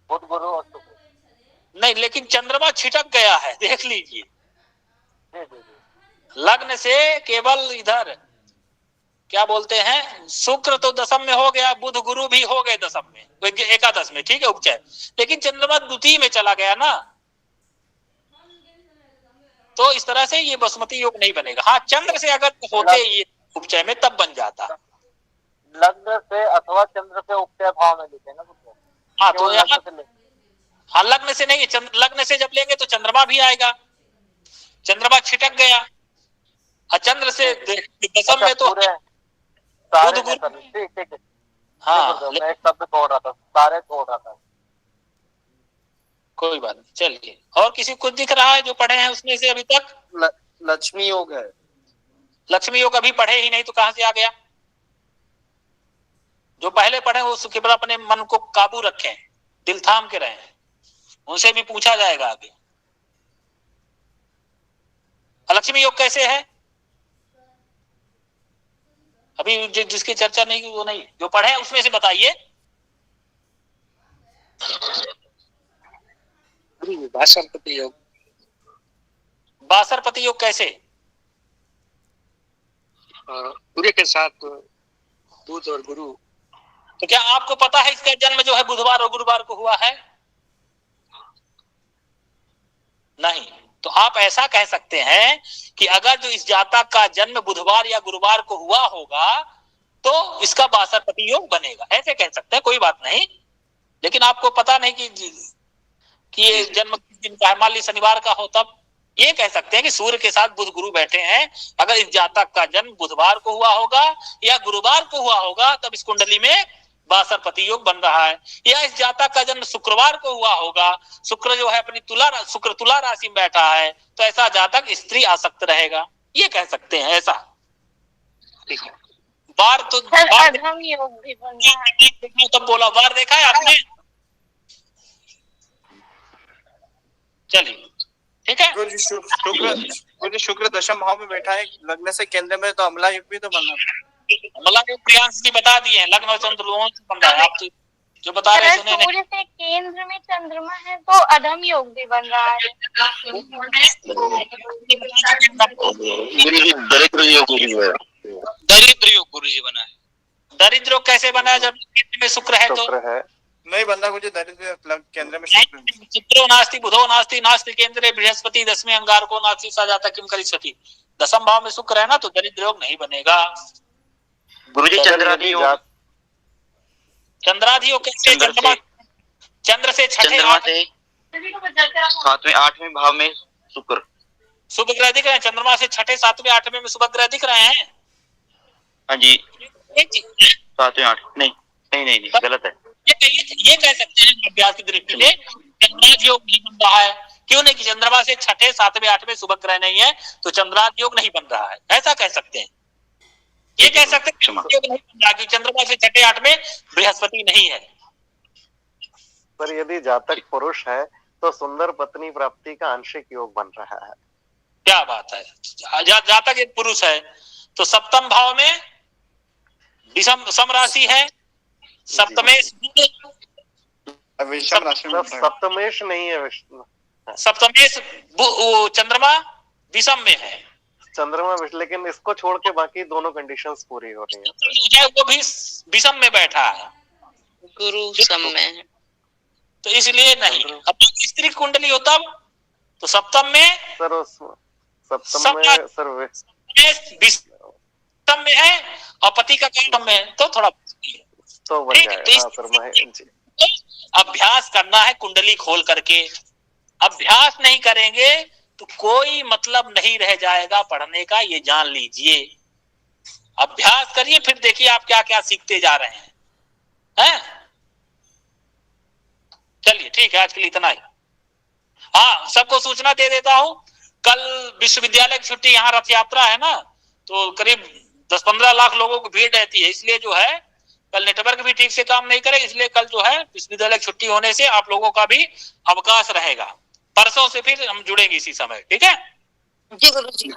[SPEAKER 2] बुध गुरु और शुक्र
[SPEAKER 1] नहीं, लेकिन चंद्रमा छिटक गया है, देख लीजिए। लग्न से केवल इधर क्या बोलते हैं, शुक्र तो दशम में हो गया, बुध गुरु भी हो गए दशम में, एकादश में, ठीक है, उपचय। लेकिन चंद्रमा द्वितीय में चला गया ना, तो इस तरह से ये बसुमती योग नहीं बनेगा। हाँ, चंद्र से अगर होते ये उपचय में तब बन जाता।
[SPEAKER 2] लग्न से अथवा चंद्र से उपचय भाव में लिखे ना।
[SPEAKER 1] हाँ, तो यहाँ हाँ, लग्न से नहीं, लग्न से जब लेंगे तो चंद्रमा भी आएगा। चंद्रमा छिटक गया, चंद्र से दशम में तो बुध गुरु।
[SPEAKER 2] ठीक है।
[SPEAKER 1] हाँ,
[SPEAKER 2] मैं एक शब्द छोड़ रहा था, सारे छोड़ रहा था।
[SPEAKER 1] कोई बात नहीं, चलिए। और किसी को दिख रहा है जो पढ़े हैं उसमें से अभी तक?
[SPEAKER 5] लक्ष्मी योग है।
[SPEAKER 1] लक्ष्मी योग अभी पढ़े ही नहीं तो कहां से आ गया? जो पहले पढ़े वो केवल अपने मन को काबू रखें, दिल थाम के रहें, उनसे भी पूछा जाएगा आगे। लक्ष्मी योग कैसे है? अभी जिसकी चर्चा नहीं की वो नहीं, जो पढ़े उसमें से बताइए।
[SPEAKER 16] बासरपति योग।
[SPEAKER 1] बासरपति योग कैसे?
[SPEAKER 16] सूर्य के साथ बुध और गुरु।
[SPEAKER 1] तो क्या आपको पता है इसका जन्म जो है बुधवार और गुरुवार को हुआ है? नहीं। तो आप ऐसा कह सकते हैं कि अगर जो इस जातक का जन्म बुधवार या गुरुवार को हुआ होगा तो इसका बासरपति योग बनेगा, ऐसे कह सकते हैं, कोई बात नहीं। लेकिन आपको पता नहीं कि ये जन्म किस दिन का है, मान लीजिए शनिवार का हो, तब ये कह सकते हैं कि सूर्य के साथ बुध गुरु बैठे हैं। अगर इस जातक का जन्म बुधवार को हुआ होगा या गुरुवार को हुआ होगा तब इस कुंडली में बासरपति योग बन रहा है। या इस जातक का जन्म शुक्रवार को हुआ होगा, शुक्र जो है अपनी शुक्र तुला राशि में बैठा है, तो ऐसा जातक स्त्री आसक्त रहेगा, ये कह सकते हैं ऐसा। ठीक है। वार तो
[SPEAKER 8] अधम योग भी बन रहा है।
[SPEAKER 1] तब बोला वार देखा है आपने? चलिए ठीक है।
[SPEAKER 15] गुरुजी शुक्र दशम भाव में बैठा है लग्न से केंद्र में, तो अमला योग भी तो बन रहा है।
[SPEAKER 1] अमला योग प्रियांश जी बता दिए हैं, लग्न और चंद्र दोनों से बन रहा है। आप जो बता रहे सुने नहीं।
[SPEAKER 8] सूर्य से केंद्र में चंद्रमा है तो अधम योग भी बन रहा है।
[SPEAKER 16] दरिद्र योग है।
[SPEAKER 1] दरिद्र योग गुरुजी बना है। दरिद्र योग कैसे बना है? जब केंद्र में शुक्र है तो
[SPEAKER 15] नहीं बनना कुछ दरिद्र केंद्र में
[SPEAKER 1] चित्रो नास्ति बुधो नास्ति नास्ति केंद्रे बृहस्पति दसवें अंगारको नास्ति सा जाता किम करिष्यति। दसम भाव में शुक्र है ना, तो दरिद्र योग नहीं बनेगा।
[SPEAKER 16] गुरुजी चंद्रादि योग।
[SPEAKER 1] चंद्रादि योग कैसे? चंद्र से छठे
[SPEAKER 16] सातवें आठवें भाव में शुक्र
[SPEAKER 1] शुभ ग्रह दिख रहे हैं। चंद्रमा से छठे सातवें आठवें में शुभ ग्रह दिख रहे हैं।
[SPEAKER 16] हाँ जी, सातवें आठ नहीं गलत है।
[SPEAKER 1] ये कह सकते हैं अभ्यास की दृष्टि से चंद्रादि योग नहीं बन रहा है। क्यों नहीं? कि चंद्रमा से छठे सातवें आठवें शुभ ग्रह नहीं है, तो चंद्रादि योग नहीं बन रहा है, ऐसा कह सकते हैं। ये कह सकते हैं योग नहीं बन रहा, चंद्रमा से छठे आठ में बृहस्पति नहीं है।
[SPEAKER 17] पर यदि जातक पुरुष है तो सुंदर पत्नी प्राप्ति का आंशिक योग बन रहा है।
[SPEAKER 1] क्या बात है। जातक एक पुरुष है तो सप्तम भाव में विषम सम राशि है, सप्तमेश
[SPEAKER 17] सप्तमेश नहीं है,
[SPEAKER 1] सप्तमेश चंद्रमा विषम में है।
[SPEAKER 17] चंद्रमा लेकिन इसको छोड़ के बाकी दोनों कंडीशंस पूरी हो रही है।
[SPEAKER 1] वो भी विषम में बैठा है,
[SPEAKER 3] गुरु सम में है,
[SPEAKER 1] तो इसलिए नहीं। अब स्त्री कुंडली हो तब तो सप्तम में
[SPEAKER 17] सप्तम
[SPEAKER 1] में है और पति का काम में, तो थोड़ा
[SPEAKER 17] तो बन जाएगा।
[SPEAKER 1] अभ्यास करना है कुंडली खोल करके। अभ्यास नहीं करेंगे तो कोई मतलब नहीं रह जाएगा पढ़ने का, ये जान लीजिए। अभ्यास करिए, फिर देखिए आप क्या क्या सीखते जा रहे हैं। चलिए ठीक है, आज के लिए इतना ही। हाँ, सबको सूचना दे देता हूं, कल विश्वविद्यालय की छुट्टी, यहाँ रथ यात्रा है ना, तो करीब 10-15 लाख लोगों की भीड़ रहती है, इसलिए जो है कल नेटवर्क भी ठीक से काम नहीं करे, इसलिए कल जो है विश्वविद्यालय की छुट्टी होने से आप लोगों का भी अवकाश रहेगा। परसों से फिर हम जुड़ेंगे इसी समय, ठीक है?
[SPEAKER 8] जी गुरुजी।